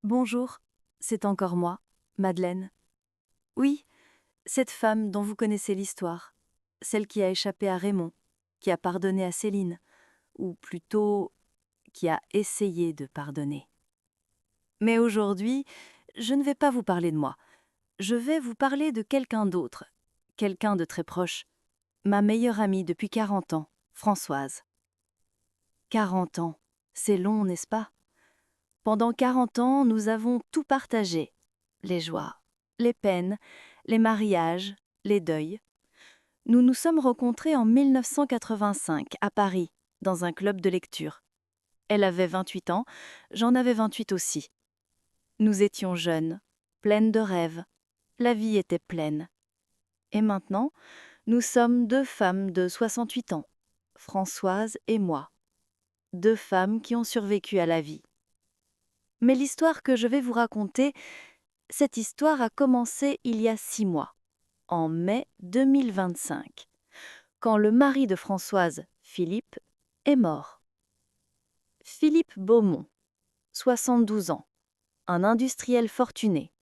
Bonjour, c'est encore moi, Madeleine. Oui, cette femme dont vous connaissez l'histoire, celle qui a échappé à Raymond, qui a pardonné à Céline, ou plutôt qui a essayé de pardonner. Mais aujourd'hui, je ne vais pas vous parler de moi, je vais vous parler de quelqu'un d'autre, quelqu'un de très proche, ma meilleure amie depuis 40 ans, Françoise. 40 ans, c'est long, n'est-ce pas? Pendant 40 ans, nous avons tout partagé. Les joies, les peines, les mariages, les deuils. Nous nous sommes rencontrés en 1985 à Paris, dans un club de lecture. Elle avait 28 ans, j'en avais 28 aussi. Nous étions jeunes, pleines de rêves. La vie était pleine. Et maintenant, nous sommes deux femmes de 68 ans, Françoise et moi. Deux femmes qui ont survécu à la vie. Mais l'histoire que je vais vous raconter, cette histoire a commencé il y a 6 mois, en mai 2025, quand le mari de Françoise, Philippe, est mort. Philippe Beaumont, 72 ans, un industriel fortuné,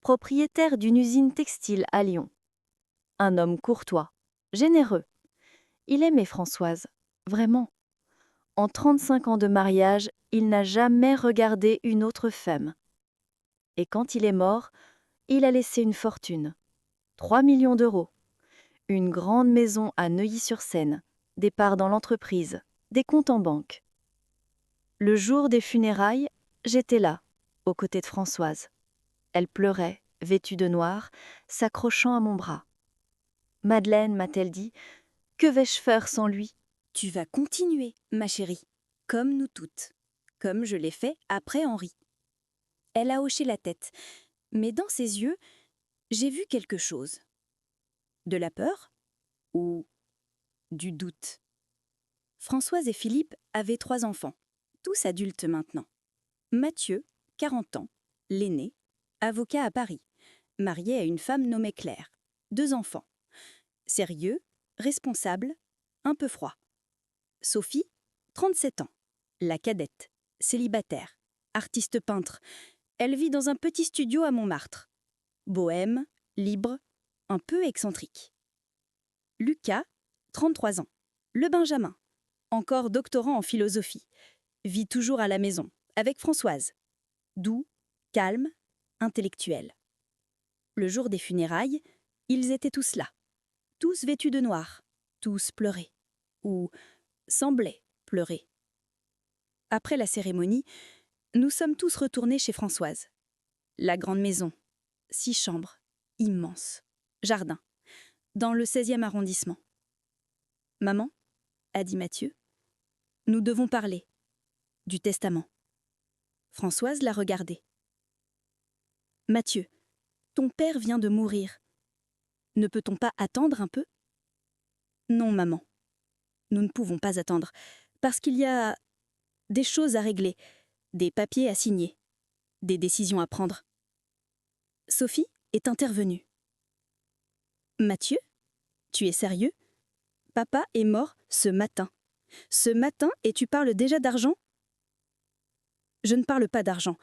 propriétaire d'une usine textile à Lyon. Un homme courtois, généreux. Il aimait Françoise, vraiment. En 35 ans de mariage, il n'a jamais regardé une autre femme. Et quand il est mort, il a laissé une fortune. 3 millions d'euros. Une grande maison à Neuilly-sur-Seine, des parts dans l'entreprise, des comptes en banque. Le jour des funérailles, j'étais là, aux côtés de Françoise. Elle pleurait, vêtue de noir, s'accrochant à mon bras. « Madeleine, m'a-t-elle dit, que vais-je faire sans lui ?» Tu vas continuer, ma chérie, comme nous toutes, comme je l'ai fait après Henri. Elle a hoché la tête, mais dans ses yeux, j'ai vu quelque chose. De la peur ou du doute. Françoise et Philippe avaient 3 enfants, tous adultes maintenant. Mathieu, 40 ans, l'aîné, avocat à Paris, marié à une femme nommée Claire, 2 enfants. Sérieux, responsable, un peu froid. Sophie, 37 ans, la cadette, célibataire, artiste peintre. Elle vit dans un petit studio à Montmartre. Bohème, libre, un peu excentrique. Lucas, 33 ans, le Benjamin, encore doctorant en philosophie, vit toujours à la maison, avec Françoise. Doux, calme, intellectuel. Le jour des funérailles, ils étaient tous là, tous vêtus de noir, tous pleuraient, ou semblaient pleurer. Après la cérémonie, nous sommes tous retournés chez Françoise. La grande maison, 6 chambres, immense, jardin, dans le 16e arrondissement. « Maman, » a dit Mathieu, « nous devons parler du testament. » Françoise l'a regardé. « Mathieu, ton père vient de mourir. Ne peut-on pas attendre un peu ?»« Non, maman, nous ne pouvons pas attendre, parce qu'il y a des choses à régler, des papiers à signer, des décisions à prendre. » Sophie est intervenue. « Mathieu, tu es sérieux ? Papa est mort ce matin. Ce matin et tu parles déjà d'argent ? » Je ne parle pas d'argent,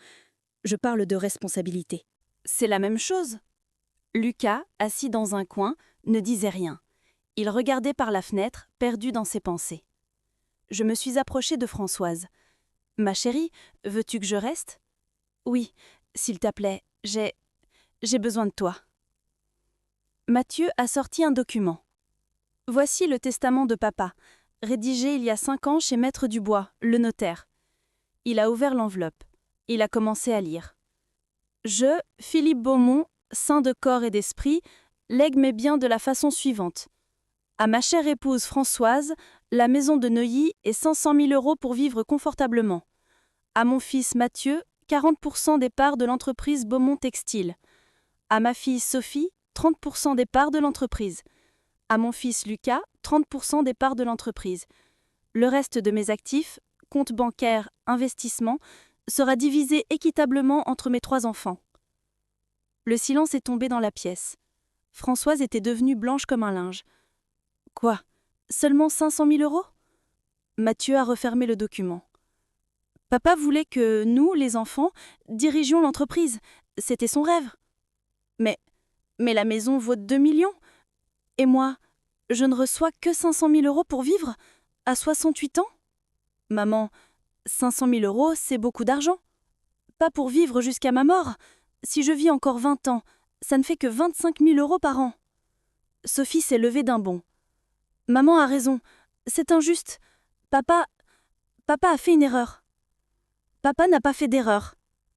je parle de responsabilité. C'est la même chose. Lucas, assis dans un coin, ne disait rien. Il regardait par la fenêtre, perdu dans ses pensées. Je me suis approchée de Françoise. « Ma chérie, veux-tu que je reste ?»« Oui, s'il te plaît, j'ai besoin de toi. » Mathieu a sorti un document. « Voici le testament de papa, rédigé il y a 5 ans chez Maître Dubois, le notaire. » Il a ouvert l'enveloppe. Il a commencé à lire. « Je, Philippe Beaumont, saint de corps et d'esprit, lègue mes biens de la façon suivante. À ma chère épouse Françoise, la maison de Neuilly et 500 000 € pour vivre confortablement. À mon fils Mathieu, 40% des parts de l'entreprise Beaumont Textile. À ma fille Sophie, 30% des parts de l'entreprise. À mon fils Lucas, 30% des parts de l'entreprise. Le reste de mes actifs, compte bancaire, investissement, sera divisé équitablement entre mes 3 enfants. » Le silence est tombé dans la pièce. Françoise était devenue blanche comme un linge. « Quoi ? Seulement 500 000 €? » Mathieu a refermé le document. « Papa voulait que nous, les enfants, dirigions l'entreprise. C'était son rêve. Mais la maison vaut 2 millions. Et moi, je ne reçois que 500 000 euros pour vivre, à 68 ans. Maman, 500 000 euros, c'est beaucoup d'argent. Pas pour vivre jusqu'à ma mort. Si je vis encore 20 ans, ça ne fait que 25 000 euros par an. Sophie s'est levée d'un bond. Maman a raison, c'est injuste. Papa a fait une erreur. Papa n'a pas fait d'erreur,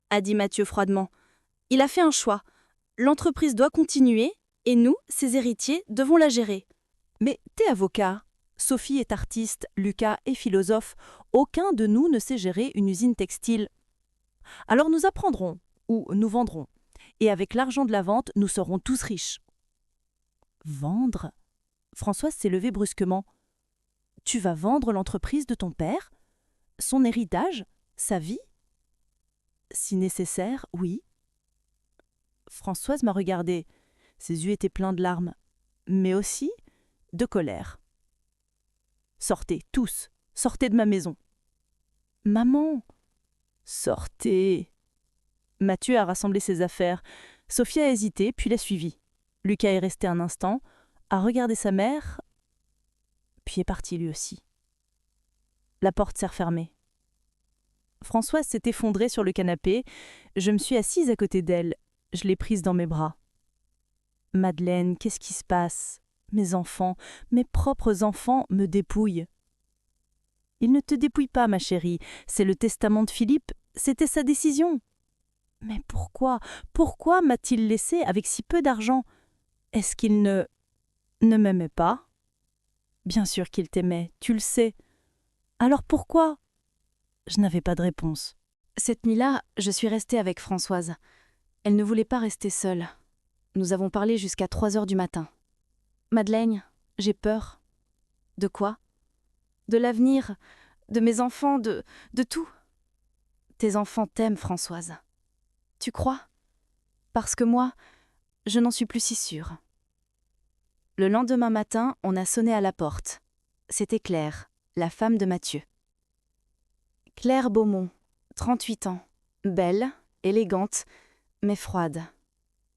a dit Mathieu froidement. Il a fait un choix. L'entreprise doit continuer et nous, ses héritiers, devons la gérer. Mais t'es avocat, Sophie est artiste, Lucas est philosophe, aucun de nous ne sait gérer une usine textile. Alors nous apprendrons, ou nous vendrons, et avec l'argent de la vente, nous serons tous riches. Vendre ? Françoise s'est levée brusquement. Tu vas vendre l'entreprise de ton père ? Son héritage ? Sa vie ? Si nécessaire, oui. Françoise m'a regardée. Ses yeux étaient pleins de larmes, mais aussi de colère. Sortez, tous, sortez de ma maison. Maman, sortez. Mathieu a rassemblé ses affaires. Sophie a hésité, puis l'a suivi. Lucas est resté un instant, a regardé sa mère, puis est parti lui aussi. La porte s'est refermée. Françoise s'est effondrée sur le canapé. Je me suis assise à côté d'elle. Je l'ai prise dans mes bras. Madeleine, qu'est-ce qui se passe ? Mes enfants, mes propres enfants me dépouillent. Il ne te dépouille pas, ma chérie. C'est le testament de Philippe. C'était sa décision. Mais pourquoi m'a-t-il laissé avec si peu d'argent ? Est-ce qu'il ne m'aimait pas ? Bien sûr qu'il t'aimait, tu le sais. Alors pourquoi ? Je n'avais pas de réponse. Cette nuit-là, je suis restée avec Françoise. Elle ne voulait pas rester seule. Nous avons parlé jusqu'à 3 heures du matin. Madeleine, j'ai peur. De quoi ? De l'avenir, de mes enfants, de tout. Tes enfants t'aiment, Françoise. Tu crois ? Parce que moi, je n'en suis plus si sûre. Le lendemain matin, on a sonné à la porte. C'était Claire, la femme de Mathieu. Claire Beaumont, 38 ans, belle, élégante, mais froide,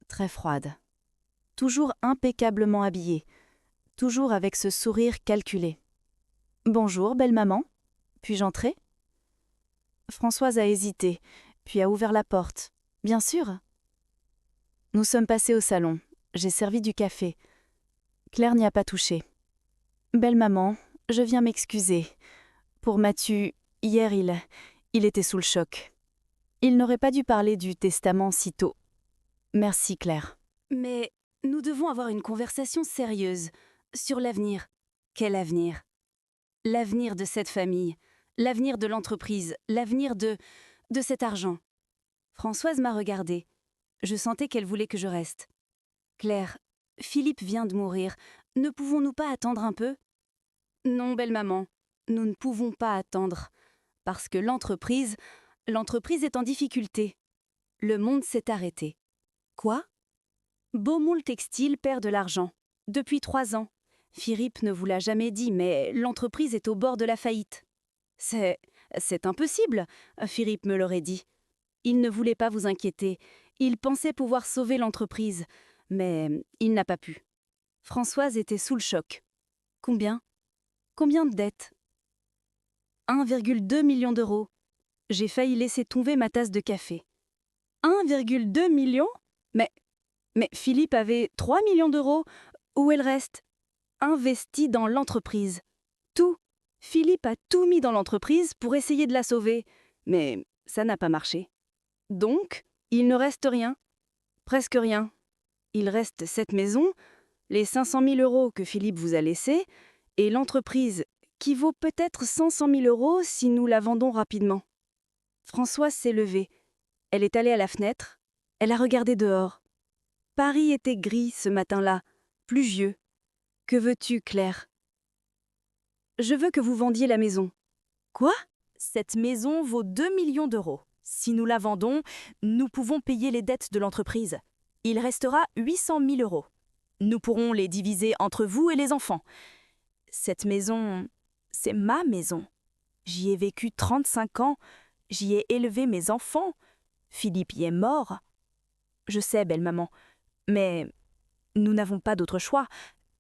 très froide. Toujours impeccablement habillée, toujours avec ce sourire calculé. « Bonjour, belle maman, puis-je entrer ?» Françoise a hésité, puis a ouvert la porte. « Bien sûr !» Nous sommes passés au salon. J'ai servi du café. Claire n'y a pas touché. « Belle maman, je viens m'excuser. Pour Mathieu, hier il était sous le choc. Il n'aurait pas dû parler du testament si tôt. Merci Claire. » Mais nous devons avoir une conversation sérieuse sur l'avenir. Quel avenir ? L'avenir de cette famille, l'avenir de l'entreprise, l'avenir de cet argent. Françoise m'a regardée. Je sentais qu'elle voulait que je reste. Claire, Philippe vient de mourir. Ne pouvons-nous pas attendre un peu ? Non, belle maman, nous ne pouvons pas attendre. Parce que l'entreprise est en difficulté. Le monde s'est arrêté. Quoi ? Beaumont le Textile perd de l'argent. Depuis 3 ans. Philippe ne vous l'a jamais dit, mais l'entreprise est au bord de la faillite. C'est impossible, Philippe me l'aurait dit. Il ne voulait pas vous inquiéter. Il pensait pouvoir sauver l'entreprise, mais il n'a pas pu. Françoise était sous le choc. Combien de dettes ? 1,2 million d'euros. J'ai failli laisser tomber ma tasse de café. 1,2 million ? Mais Philippe avait 3 millions d'euros. Où est le reste ? Investi dans l'entreprise. Tout. Philippe a tout mis dans l'entreprise pour essayer de la sauver. Mais ça n'a pas marché. Donc, il ne reste rien. Presque rien. Il reste cette maison, les 500 000 euros que Philippe vous a laissés, et l'entreprise qui vaut peut-être 500 000 euros si nous la vendons rapidement. Françoise s'est levée. Elle est allée à la fenêtre. Elle a regardé dehors. Paris était gris ce matin-là, pluvieux. Que veux-tu, Claire ? Je veux que vous vendiez la maison. Quoi ? Cette maison vaut 2 millions d'euros. Si nous la vendons, nous pouvons payer les dettes de l'entreprise. Il restera 800 000 euros. Nous pourrons les diviser entre vous et les enfants. Cette maison, c'est ma maison. J'y ai vécu 35 ans. J'y ai élevé mes enfants. Philippe y est mort. Je sais, belle maman, mais nous n'avons pas d'autre choix.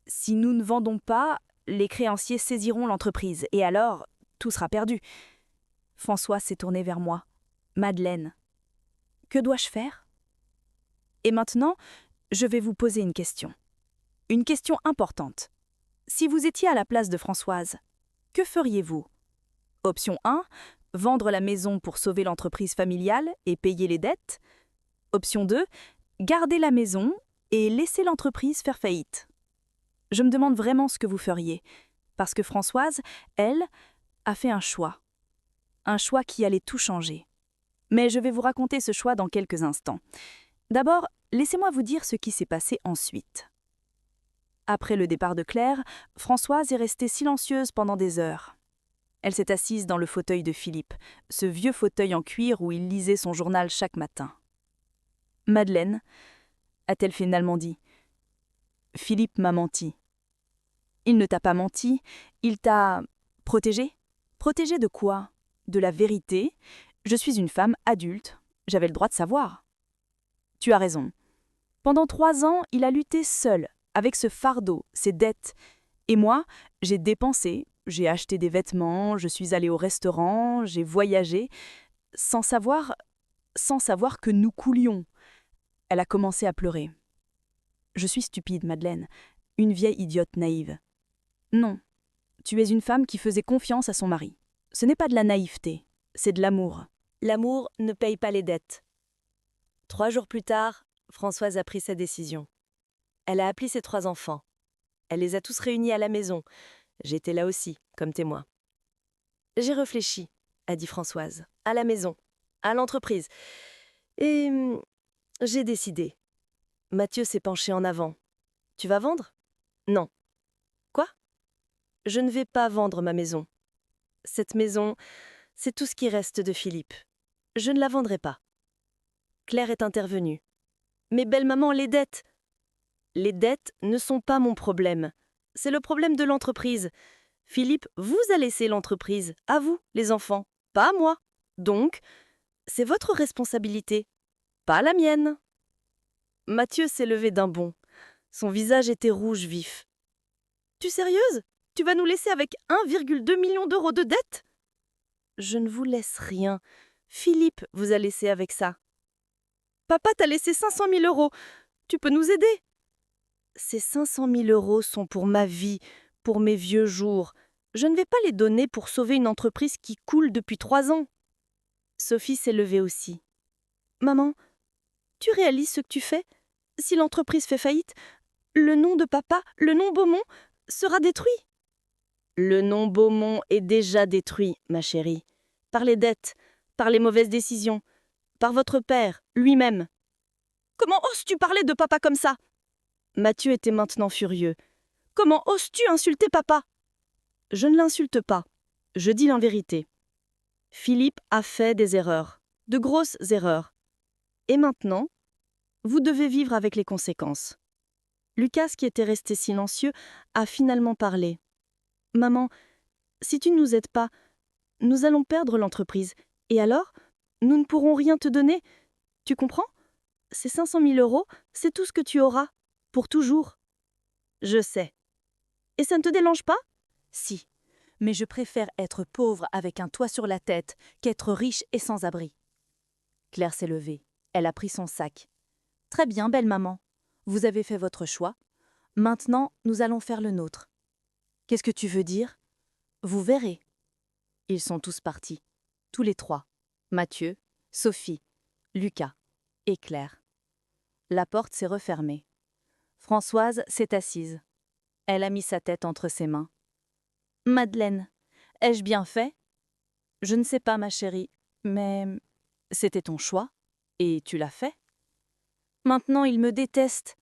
Si nous ne vendons pas, les créanciers saisiront l'entreprise, et alors, tout sera perdu. François s'est tourné vers moi. Madeleine, que dois-je faire? Et maintenant, je vais vous poser une question. Une question importante. Si vous étiez à la place de Françoise, que feriez-vous? Option 1, vendre la maison pour sauver l'entreprise familiale et payer les dettes. Option 2, garder la maison et laisser l'entreprise faire faillite. Je me demande vraiment ce que vous feriez, parce que Françoise, elle, a fait un choix qui allait tout changer. Mais je vais vous raconter ce choix dans quelques instants. D'abord, laissez-moi vous dire ce qui s'est passé ensuite. Après le départ de Claire, Françoise est restée silencieuse pendant des heures. Elle s'est assise dans le fauteuil de Philippe, ce vieux fauteuil en cuir où il lisait son journal chaque matin. « Madeleine » a-t-elle finalement dit. « Philippe m'a menti. » Il ne t'a pas menti, il t'a protégée. Protégée de quoi? De la vérité. Je suis une femme adulte, j'avais le droit de savoir. Tu as raison. Pendant 3 ans, il a lutté seul, avec ce fardeau, ses dettes. Et moi, j'ai dépensé, j'ai acheté des vêtements, je suis allée au restaurant, j'ai voyagé, sans savoir que nous coulions. Elle a commencé à pleurer. Je suis stupide, Madeleine, une vieille idiote naïve. Non, tu es une femme qui faisait confiance à son mari. Ce n'est pas de la naïveté, c'est de l'amour. L'amour ne paye pas les dettes. 3 jours plus tard, Françoise a pris sa décision. Elle a appelé ses 3 enfants. Elle les a tous réunis à la maison. J'étais là aussi, comme témoin. J'ai réfléchi, a dit Françoise, à la maison, à l'entreprise. Et j'ai décidé. Mathieu s'est penché en avant. Tu vas vendre? Non. Quoi? Je ne vais pas vendre ma maison. Cette maison, c'est tout ce qui reste de Philippe. Je ne la vendrai pas. Claire est intervenue. Mais belle-maman, les dettes! Les dettes ne sont pas mon problème. C'est le problème de l'entreprise. Philippe vous a laissé l'entreprise, à vous, les enfants, pas à moi. Donc, c'est votre responsabilité, pas la mienne. Mathieu s'est levé d'un bond. Son visage était rouge vif. Tu sérieuse? Tu vas nous laisser avec 1,2 million d'euros de dettes? Je ne vous laisse rien. Philippe vous a laissé avec ça. Papa t'a laissé 500 000 euros. Tu peux nous aider? Ces 500 000 euros sont pour ma vie, pour mes vieux jours. Je ne vais pas les donner pour sauver une entreprise qui coule depuis 3 ans. Sophie s'est levée aussi. Maman, tu réalises ce que tu fais? Si l'entreprise fait faillite, le nom de papa, le nom Beaumont, sera détruit. Le nom Beaumont est déjà détruit, ma chérie, par les dettes, par les mauvaises décisions, par votre père, lui-même. Comment oses-tu parler de papa comme ça? Mathieu était maintenant furieux. Comment oses-tu insulter papa? Je ne l'insulte pas, je dis la vérité. Philippe a fait des erreurs, de grosses erreurs. Et maintenant, vous devez vivre avec les conséquences. Lucas, qui était resté silencieux, a finalement parlé. Maman, si tu ne nous aides pas, nous allons perdre l'entreprise. Et alors, nous ne pourrons rien te donner. Tu comprends? Ces 500 000 euros, c'est tout ce que tu auras, pour toujours. Je sais. Et ça ne te dérange pas? Si, mais je préfère être pauvre avec un toit sur la tête qu'être riche et sans abri. Claire s'est levée. Elle a pris son sac. Très bien, belle maman. Vous avez fait votre choix. Maintenant, nous allons faire le nôtre. Qu'est-ce que tu veux dire? Vous verrez. Ils sont tous partis. Tous les 3. Mathieu, Sophie, Lucas et Claire. La porte s'est refermée. Françoise s'est assise. Elle a mis sa tête entre ses mains. Madeleine, ai-je bien fait? Je ne sais pas, ma chérie, mais c'était ton choix, et tu l'as fait. Maintenant, ils me détestent.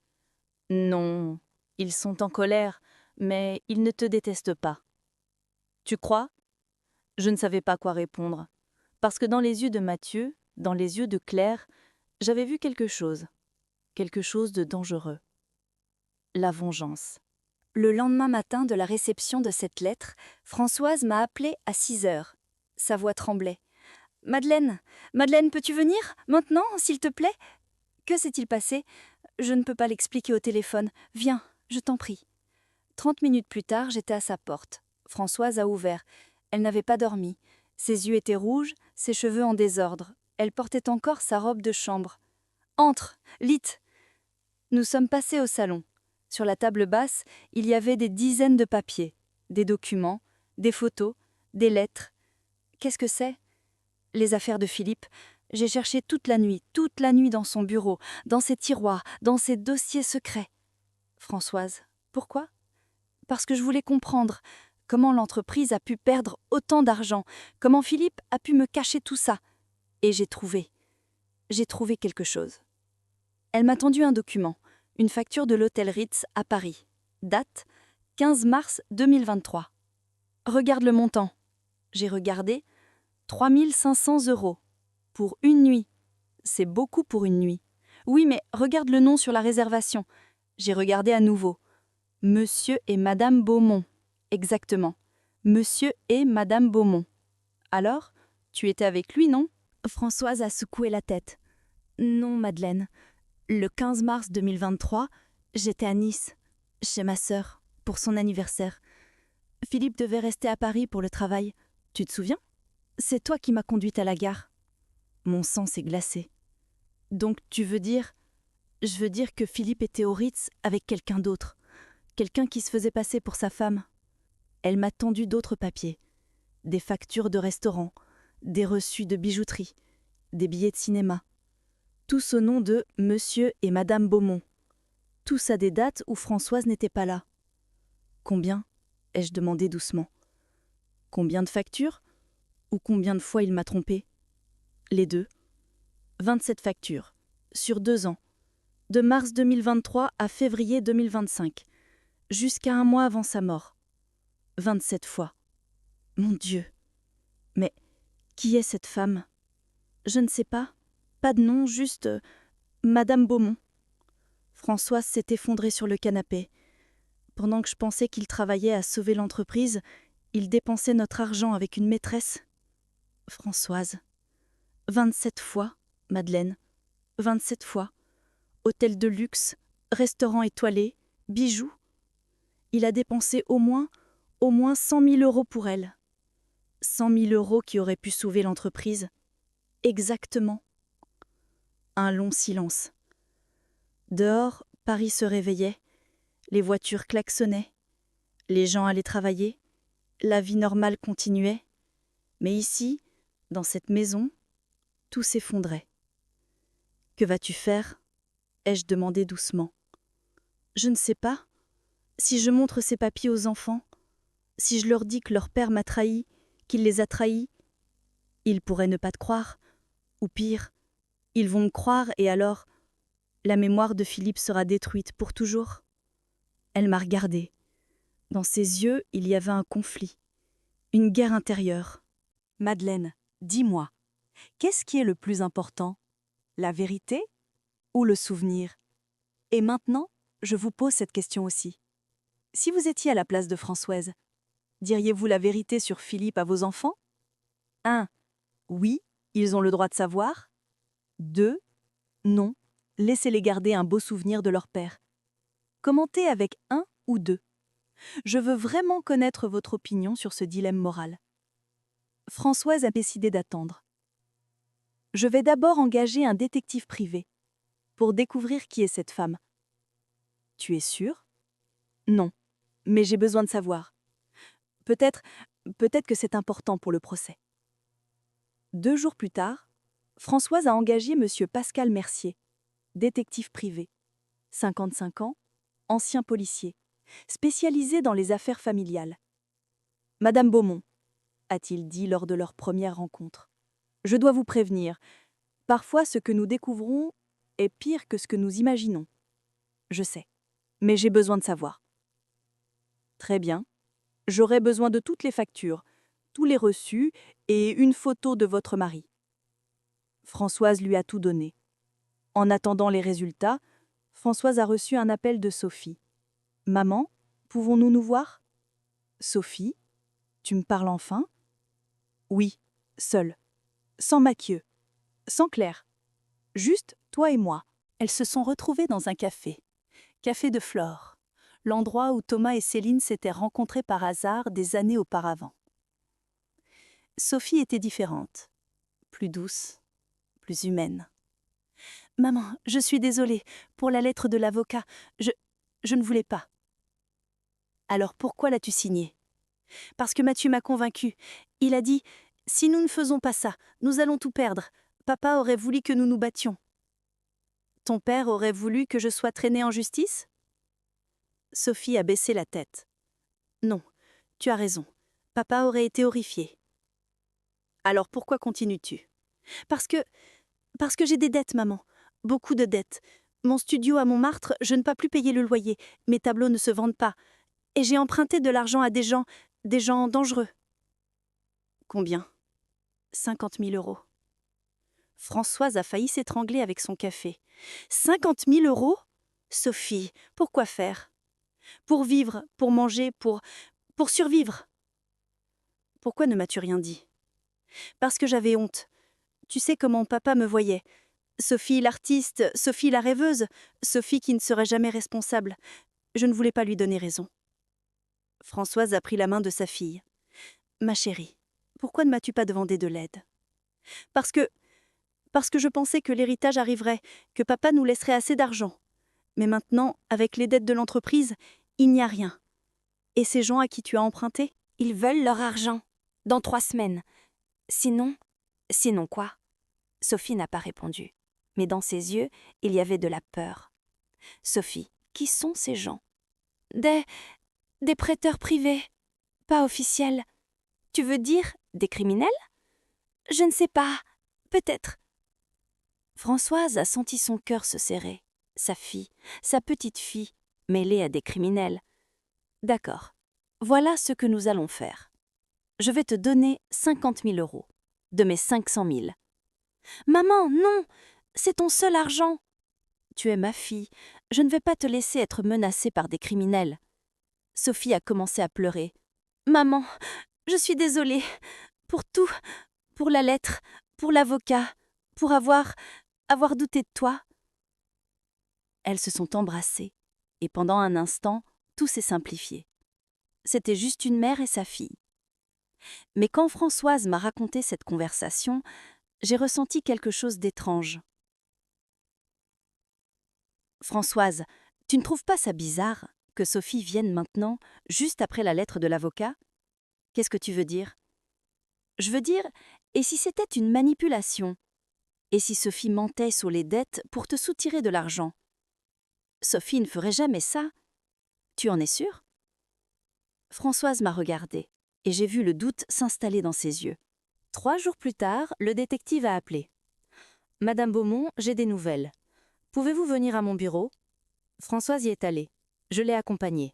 Non, ils sont en colère, mais ils ne te détestent pas. Tu crois? Je ne savais pas quoi répondre, parce que dans les yeux de Mathieu, dans les yeux de Claire, j'avais vu quelque chose de dangereux. La vengeance. Le lendemain matin de la réception de cette lettre, Françoise m'a appelée à 6 heures. Sa voix tremblait. Madeleine, Madeleine, peux-tu venir maintenant, s'il te plaît? Que s'est-il passé? Je ne peux pas l'expliquer au téléphone. Viens, je t'en prie. 30 minutes plus tard, j'étais à sa porte. Françoise a ouvert. Elle n'avait pas dormi. Ses yeux étaient rouges, ses cheveux en désordre. Elle portait encore sa robe de chambre. Entre, Lite. Nous sommes passés au salon. Sur la table basse, il y avait des dizaines de papiers, des documents, des photos, des lettres. Qu'est-ce que c'est? Les affaires de Philippe. J'ai cherché toute la nuit dans son bureau, dans ses tiroirs, dans ses dossiers secrets. Françoise, pourquoi? Parce que je voulais comprendre comment l'entreprise a pu perdre autant d'argent, comment Philippe a pu me cacher tout ça. Et j'ai trouvé quelque chose. Elle m'a tendu un document, une facture de l'hôtel Ritz à Paris. Date 15 mars 2023. Regarde le montant. J'ai regardé 3 500 € pour une nuit. C'est beaucoup pour une nuit. Oui, mais regarde le nom sur la réservation. J'ai regardé à nouveau. Monsieur et Madame Beaumont. Exactement. Monsieur et Madame Beaumont. Alors, tu étais avec lui, non? Françoise a secoué la tête. Non, Madeleine. Le 15 mars 2023, j'étais à Nice, chez ma sœur, pour son anniversaire. Philippe devait rester à Paris pour le travail. Tu te souviens? C'est toi qui m'as conduite à la gare. Mon sang s'est glacé. Donc tu veux dire... Je veux dire que Philippe était au Ritz avec quelqu'un d'autre. Quelqu'un qui se faisait passer pour sa femme. Elle m'a tendu d'autres papiers. Des factures de restaurant, des reçus de bijouterie, des billets de cinéma. Tous au nom de Monsieur et Madame Beaumont. Tous à des dates où Françoise n'était pas là. Combien? Ai-je demandé doucement. Combien de factures? Ou combien de fois il m'a trompé? Les deux. 27 factures, sur 2 ans, de mars 2023 à février 2025, jusqu'à un mois avant sa mort. 27 fois. Mon Dieu! Mais qui est cette femme? Je ne sais pas. Pas de nom, juste Madame Beaumont. Françoise s'est effondrée sur le canapé. Pendant que je pensais qu'il travaillait à sauver l'entreprise, il dépensait notre argent avec une maîtresse. Françoise. 27 fois, Madeleine. 27 fois. Hôtel de luxe, restaurant étoilé, bijoux. Il a dépensé au moins 100 000 € pour elle. 100 000 € qui auraient pu sauver l'entreprise. Exactement. Un long silence. Dehors, Paris se réveillait. Les voitures klaxonnaient. Les gens allaient travailler. La vie normale continuait. Mais ici, dans cette maison, tout s'effondrait. « Que vas-tu faire ?» ai-je demandé doucement. « Je ne sais pas. Si je montre ces papiers aux enfants, si je leur dis que leur père m'a trahi, qu'il les a trahis, ils pourraient ne pas te croire. Ou pire, ils vont me croire et alors, la mémoire de Philippe sera détruite pour toujours. » Elle m'a regardée. Dans ses yeux, il y avait un conflit, une guerre intérieure. Madeleine, dis-moi, qu'est-ce qui est le plus important? La vérité ou le souvenir? Et maintenant, je vous pose cette question aussi. Si vous étiez à la place de Françoise, diriez-vous la vérité sur Philippe à vos enfants? 1. Oui, ils ont le droit de savoir. 2. Non, laissez-les garder un beau souvenir de leur père. Commentez avec 1 ou 2. Je veux vraiment connaître votre opinion sur ce dilemme moral. Françoise a décidé d'attendre. Je vais d'abord engager un détective privé pour découvrir qui est cette femme. Tu es sûre? Non, mais j'ai besoin de savoir. Peut-être que c'est important pour le procès. 2 jours plus tard, Françoise a engagé M. Pascal Mercier, détective privé, 55 ans, ancien policier, spécialisé dans les affaires familiales. « Madame Beaumont, a-t-il dit lors de leur première rencontre, je dois vous prévenir, parfois ce que nous découvrons est pire que ce que nous imaginons. Je sais, mais j'ai besoin de savoir. » Très bien, j'aurai besoin de toutes les factures, tous les reçus et une photo de votre mari. Françoise lui a tout donné. En attendant les résultats, Françoise a reçu un appel de Sophie. « Maman, pouvons-nous nous voir ?»« Sophie, tu me parles enfin ?»« Oui, seule. sans Mathieu, sans Claire. Juste toi et moi. Elles se sont retrouvées dans un café. Café de Flore, l'endroit où Thomas et Céline s'étaient rencontrés par hasard des années auparavant. Sophie était différente, plus douce, plus humaine. « Maman, je suis désolée, pour la lettre de l'avocat, je ne voulais pas. »« Alors pourquoi l'as-tu signée ?»« Parce que Mathieu m'a convaincue. Il a dit « Si nous ne faisons pas ça, nous allons tout perdre. Papa aurait voulu que nous nous battions. » Ton père aurait voulu que je sois traînée en justice ? Sophie a baissé la tête. Non, tu as raison. Papa aurait été horrifié. Alors pourquoi continues-tu ? Parce que j'ai des dettes, maman. Beaucoup de dettes. Mon studio à Montmartre, je ne peux plus payer le loyer. Mes tableaux ne se vendent pas. Et j'ai emprunté de l'argent à des gens dangereux. Combien ? 50 000 euros. Françoise a failli s'étrangler avec son café. 50 000 euros ? Sophie, pourquoi faire ? Pour vivre, pour manger, pour survivre. Pourquoi ne m'as-tu rien dit ? Parce que j'avais honte. Tu sais comment papa me voyait. Sophie l'artiste, Sophie la rêveuse, Sophie qui ne serait jamais responsable. Je ne voulais pas lui donner raison. Françoise a pris la main de sa fille. Ma chérie, pourquoi ne m'as-tu pas demandé de l'aide ? Parce que je pensais que l'héritage arriverait, que papa nous laisserait assez d'argent. Mais maintenant, avec les dettes de l'entreprise, il n'y a rien. Et ces gens à qui tu as emprunté ? Ils veulent leur argent. Dans 3 semaines. Sinon quoi ? Sophie n'a pas répondu. Mais dans ses yeux, il y avait de la peur. Sophie, qui sont ces gens ? Des prêteurs privés. Pas officiels. Tu veux dire des criminels ? Je ne sais pas. Peut-être. Françoise a senti son cœur se serrer. Sa fille, sa petite fille, mêlée à des criminels. D'accord. Voilà ce que nous allons faire. Je vais te donner 50 000 euros, de mes 500 000. Maman, non, c'est ton seul argent. Tu es ma fille, je ne vais pas te laisser être menacée par des criminels. Sophie a commencé à pleurer. Maman, je suis désolée. Pour tout, pour la lettre, pour l'avocat, pour avoir douté de toi. Elles se sont embrassées, et pendant un instant, tout s'est simplifié. C'était juste une mère et sa fille. Mais quand Françoise m'a raconté cette conversation, j'ai ressenti quelque chose d'étrange. Françoise, tu ne trouves pas ça bizarre que Sophie vienne maintenant, juste après la lettre de l'avocat ? Qu'est-ce que tu veux dire ? Je veux dire, et si c'était une manipulation ? Et si Sophie mentait sur les dettes pour te soutirer de l'argent ? Sophie ne ferait jamais ça. Tu en es sûre ? Françoise m'a regardée, et j'ai vu le doute s'installer dans ses yeux. 3 jours plus tard, le détective a appelé. « Madame Beaumont, j'ai des nouvelles. Pouvez-vous venir à mon bureau ?» Françoise y est allée. Je l'ai accompagnée.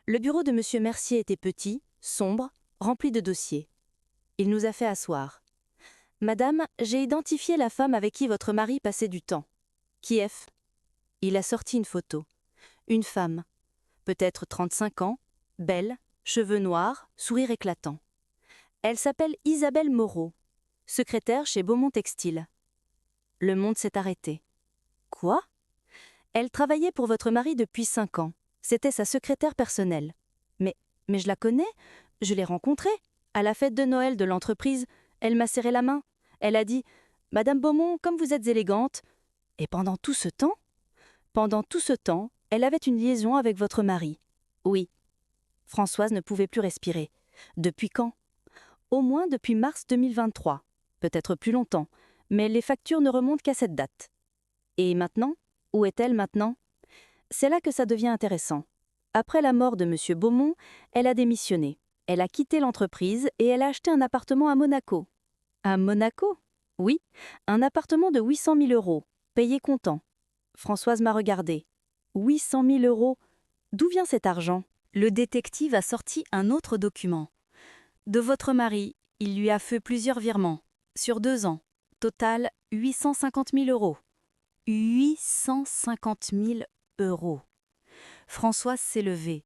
Le bureau de M. Mercier était petit, sombre, rempli de dossiers. Il nous a fait asseoir. « Madame, j'ai identifié la femme avec qui votre mari passait du temps. Qui est-ce ?» Il a sorti une photo. Une femme, peut-être 35 ans, belle, cheveux noirs, sourire éclatant. Elle s'appelle Isabelle Moreau, secrétaire chez Beaumont Textile. Le monde s'est arrêté. Quoi ? Elle travaillait pour votre mari depuis 5 ans. C'était sa secrétaire personnelle. Mais je la connais, je l'ai rencontrée. À la fête de Noël de l'entreprise, elle m'a serré la main. Elle a dit « Madame Beaumont, comme vous êtes élégante ». Et pendant tout ce temps, elle avait une liaison avec votre mari. Oui. Françoise ne pouvait plus respirer. Depuis quand ? Au moins depuis mars 2023. Peut-être plus longtemps, mais les factures ne remontent qu'à cette date. Et maintenant ? Où est-elle maintenant ? C'est là que ça devient intéressant. Après la mort de M. Beaumont, elle a démissionné. Elle a quitté l'entreprise et elle a acheté un appartement à Monaco. À Monaco ? Oui, un appartement de 800 000 euros, payé comptant. Françoise m'a regardée. 800 000 euros. D'où vient cet argent ? Le détective a sorti un autre document. De votre mari, il lui a fait plusieurs virements, sur 2 ans. Total, 850 000 euros. 850 000 euros. Françoise s'est levée.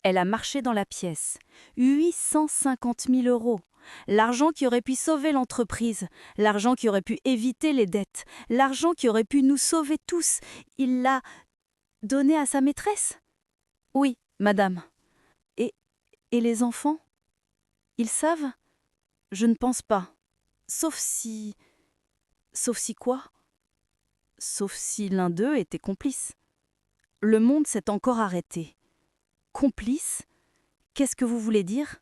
Elle a marché dans la pièce. 850 000 euros. L'argent qui aurait pu sauver l'entreprise, l'argent qui aurait pu éviter les dettes, l'argent qui aurait pu nous sauver tous. Il l'a donné à sa maîtresse? Oui, madame. Et les enfants? Ils savent? Je ne pense pas. Sauf si... Sauf si quoi? Sauf si l'un d'eux était complice. Le monde s'est encore arrêté. Complice? Qu'est-ce que vous voulez dire?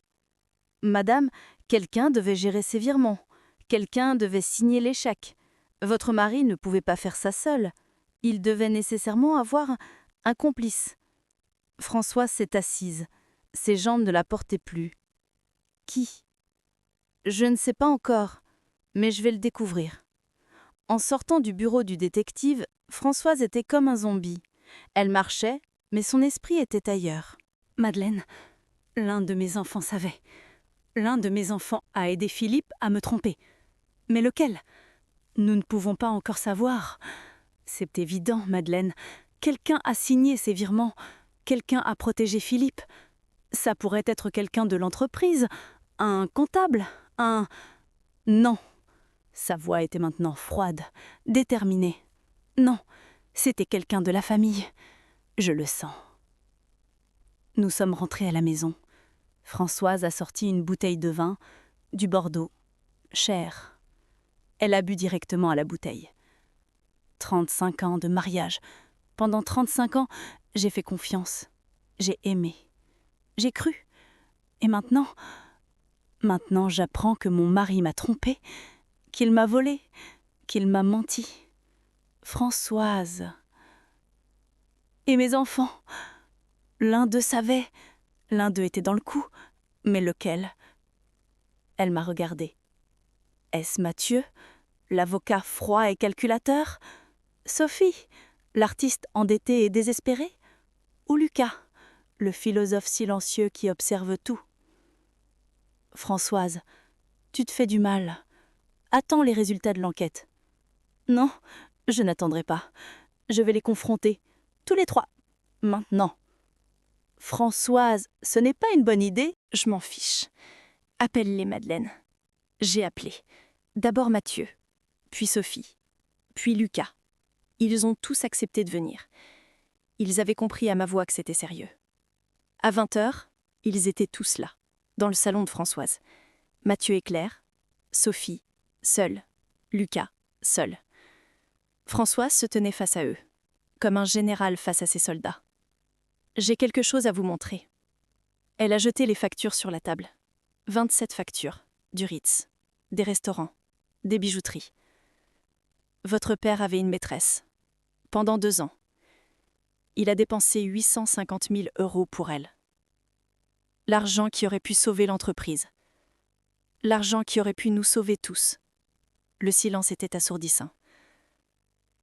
Madame, quelqu'un devait gérer ses virements. Quelqu'un devait signer les chèques. Votre mari ne pouvait pas faire ça seul. Il devait nécessairement avoir un complice. Françoise s'est assise. Ses jambes ne la portaient plus. Qui? Je ne sais pas encore, mais je vais le découvrir. En sortant du bureau du détective, Françoise était comme un zombie. Elle marchait, mais son esprit était ailleurs. Madeleine, l'un de mes enfants savait. L'un de mes enfants a aidé Philippe à me tromper. Mais lequel? Nous ne pouvons pas encore savoir. C'est évident, Madeleine. Quelqu'un a signé ces virements. Quelqu'un a protégé Philippe. Ça pourrait être quelqu'un de l'entreprise, un comptable, un... Non. Sa voix était maintenant froide, déterminée. Non, c'était quelqu'un de la famille. Je le sens. Nous sommes rentrés à la maison. Françoise a sorti une bouteille de vin, du Bordeaux, cher. Elle a bu directement à la bouteille. 35 ans de mariage. Pendant 35 ans, j'ai fait confiance. J'ai aimé. J'ai cru. Et maintenant, j'apprends que mon mari m'a trompée, qu'il m'a volée, qu'il m'a menti. Françoise. Et mes enfants? L'un d'eux savait, l'un d'eux était dans le coup, mais lequel? Elle m'a regardée. Est-ce Mathieu, l'avocat froid et calculateur? Sophie, l'artiste endetté et désespéré? Ou Lucas, le philosophe silencieux qui observe tout? Françoise, tu te fais du mal. Attends les résultats de l'enquête. Non, je n'attendrai pas. Je vais les confronter, tous les trois, maintenant. Françoise, ce n'est pas une bonne idée? Je m'en fiche. Appelle-les, Madeleine. J'ai appelé. D'abord Mathieu, puis Sophie, puis Lucas. Ils ont tous accepté de venir. Ils avaient compris à ma voix que c'était sérieux. À 20h, ils étaient tous là, dans le salon de Françoise. Mathieu et Claire, Sophie, seule, Lucas, seul. Françoise se tenait face à eux, comme un général face à ses soldats. J'ai quelque chose à vous montrer. Elle a jeté les factures sur la table. 27 factures, du Ritz, des restaurants, des bijouteries. Votre père avait une maîtresse. Pendant 2 ans. Il a dépensé 850 000 euros pour elle. L'argent qui aurait pu sauver l'entreprise. L'argent qui aurait pu nous sauver tous. Le silence était assourdissant.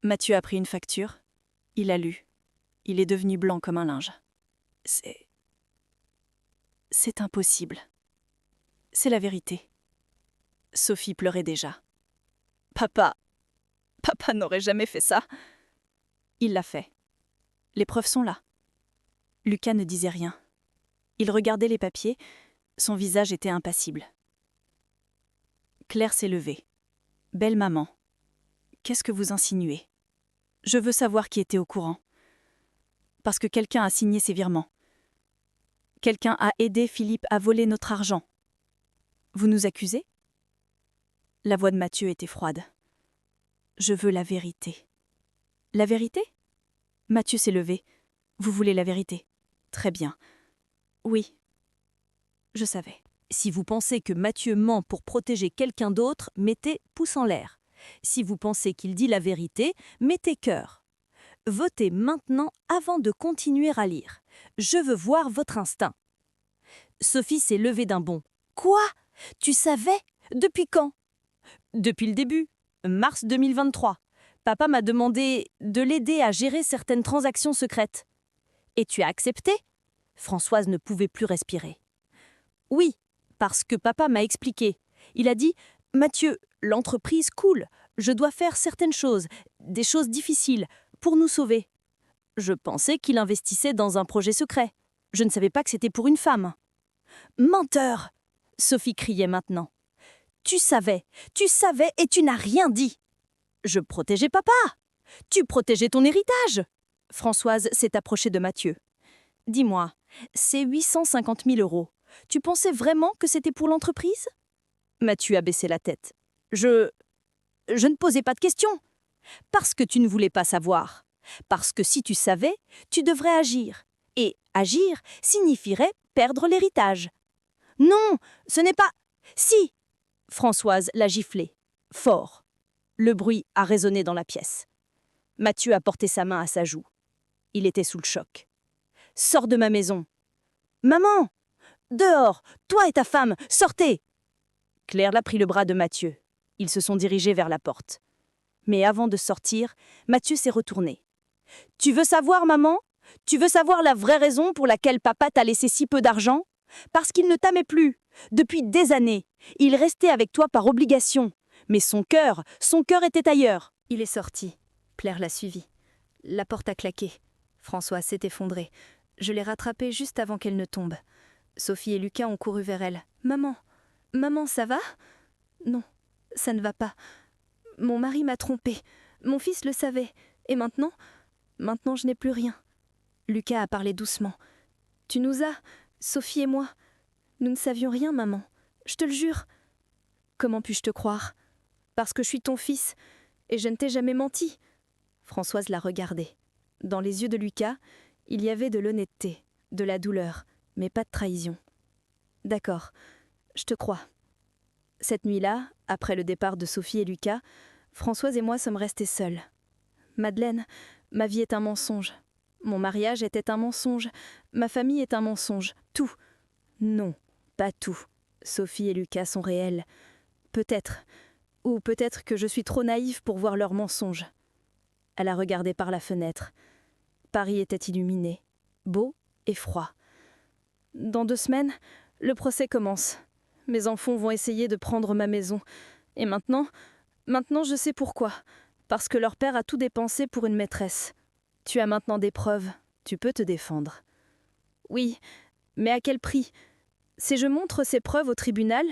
Mathieu a pris une facture. Il a lu. Il est devenu blanc comme un linge. C'est impossible. C'est la vérité. Sophie pleurait déjà. Papa n'aurait jamais fait ça. Il l'a fait. Les preuves sont là. Lucas ne disait rien. Il regardait les papiers. Son visage était impassible. Claire s'est levée. Belle maman. Qu'est-ce que vous insinuez? Je veux savoir qui était au courant. Parce que quelqu'un a signé ces virements. Quelqu'un a aidé Philippe à voler notre argent. Vous nous accusez? La voix de Mathieu était froide. Je veux la vérité. La vérité? Mathieu s'est levé. Vous voulez la vérité? Très bien. Oui. Je savais. Si vous pensez que Mathieu ment pour protéger quelqu'un d'autre, mettez pouce en l'air. Si vous pensez qu'il dit la vérité, mettez cœur. Votez maintenant avant de continuer à lire. Je veux voir votre instinct. Sophie s'est levée d'un bond. Quoi? Tu savais? Depuis quand? Depuis le début, mars 2023. Papa m'a demandé de l'aider à gérer certaines transactions secrètes. Et tu as accepté? Françoise ne pouvait plus respirer. Oui, parce que papa m'a expliqué. Il a dit « Mathieu, l'entreprise coule. Je dois faire certaines choses, des choses difficiles, pour nous sauver. » Je pensais qu'il investissait dans un projet secret. Je ne savais pas que c'était pour une femme. Menteur! Sophie criait maintenant. Tu savais et tu n'as rien dit. Je protégeais papa. Tu protégeais ton héritage. Françoise s'est approchée de Mathieu. Dis-moi, ces 850 000 euros, tu pensais vraiment que c'était pour l'entreprise? Mathieu a baissé la tête. Je ne posais pas de questions. Parce que tu ne voulais pas savoir. Parce que si tu savais, tu devrais agir. Et agir signifierait perdre l'héritage. Non, ce n'est pas... Si! Françoise l'a giflé. Fort. Le bruit a résonné dans la pièce. Mathieu a porté sa main à sa joue. Il était sous le choc. Sors de ma maison. Maman! Dehors! Toi et ta femme, sortez! Claire l'a pris le bras de Mathieu. Ils se sont dirigés vers la porte. Mais avant de sortir, Mathieu s'est retourné. Tu veux savoir, maman? Tu veux savoir la vraie raison pour laquelle papa t'a laissé si peu d'argent? Parce qu'il ne t'aimait plus. Depuis des années. Il restait avec toi par obligation. Mais son cœur était ailleurs. Il est sorti. Claire l'a suivi. La porte a claqué. Françoise s'est effondrée. Je l'ai rattrapée juste avant qu'elle ne tombe. Sophie et Lucas ont couru vers elle. « Maman, maman, ça va ?»« Non, ça ne va pas. Mon mari m'a trompée. Mon fils le savait. Et maintenant je n'ai plus rien. » Lucas a parlé doucement. « Tu nous as, Sophie et moi. Nous ne savions rien, maman. Je te le jure. » « Comment puis-je te croire? Parce que je suis ton fils, et je ne t'ai jamais menti. » Françoise l'a regardé. Dans les yeux de Lucas, il y avait de l'honnêteté, de la douleur, mais pas de trahison. « D'accord, je te crois. » Cette nuit-là, après le départ de Sophie et Lucas, Françoise et moi sommes restés seuls. « Madeleine, ma vie est un mensonge. Mon mariage était un mensonge. Ma famille est un mensonge. Tout. » Non, pas tout. Sophie et Lucas sont réels. Peut-être. Ou peut-être que je suis trop naïve pour voir leurs mensonges. Elle a regardé par la fenêtre. Paris était illuminé, beau et froid. Dans 2 semaines, le procès commence. Mes enfants vont essayer de prendre ma maison. Et maintenant, je sais pourquoi. Parce que leur père a tout dépensé pour une maîtresse. Tu as maintenant des preuves. Tu peux te défendre. Oui, mais à quel prix? Si je montre ces preuves au tribunal,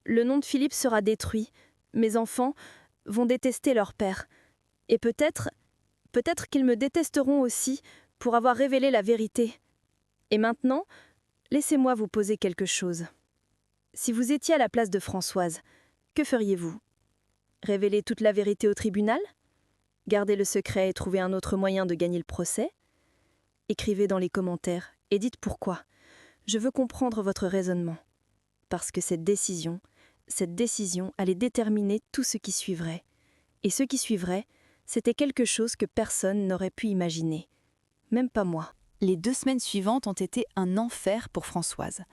le nom de Philippe sera détruit. Mes enfants vont détester leur père. Et peut-être qu'ils me détesteront aussi pour avoir révélé la vérité. Et maintenant, laissez-moi vous poser quelque chose. Si vous étiez à la place de Françoise, que feriez-vous? Révéler toute la vérité au tribunal? Garder le secret et trouver un autre moyen de gagner le procès? Écrivez dans les commentaires et dites pourquoi. Je veux comprendre votre raisonnement. Parce que cette décision allait déterminer tout ce qui suivrait. Et ce qui suivrait, c'était quelque chose que personne n'aurait pu imaginer. Même pas moi. Les 2 semaines suivantes ont été un enfer pour Françoise.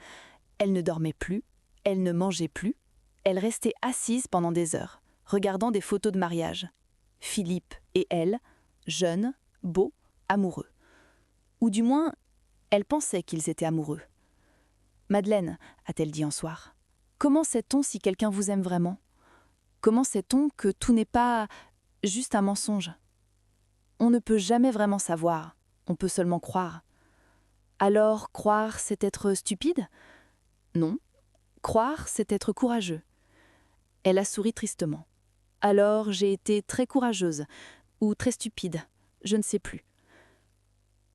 Elle ne dormait plus, elle ne mangeait plus, elle restait assise pendant des heures, regardant des photos de mariage. Philippe et elle, jeunes, beaux, amoureux. Ou du moins, elle pensait qu'ils étaient amoureux. « Madeleine, a-t-elle dit un soir, comment sait-on si quelqu'un vous aime vraiment? Comment sait-on que tout n'est pas juste un mensonge? On ne peut jamais vraiment savoir, on peut seulement croire. Alors, croire, c'est être stupide? Non, croire, c'est être courageux. » Elle a souri tristement. « Alors, j'ai été très courageuse, ou très stupide, je ne sais plus. »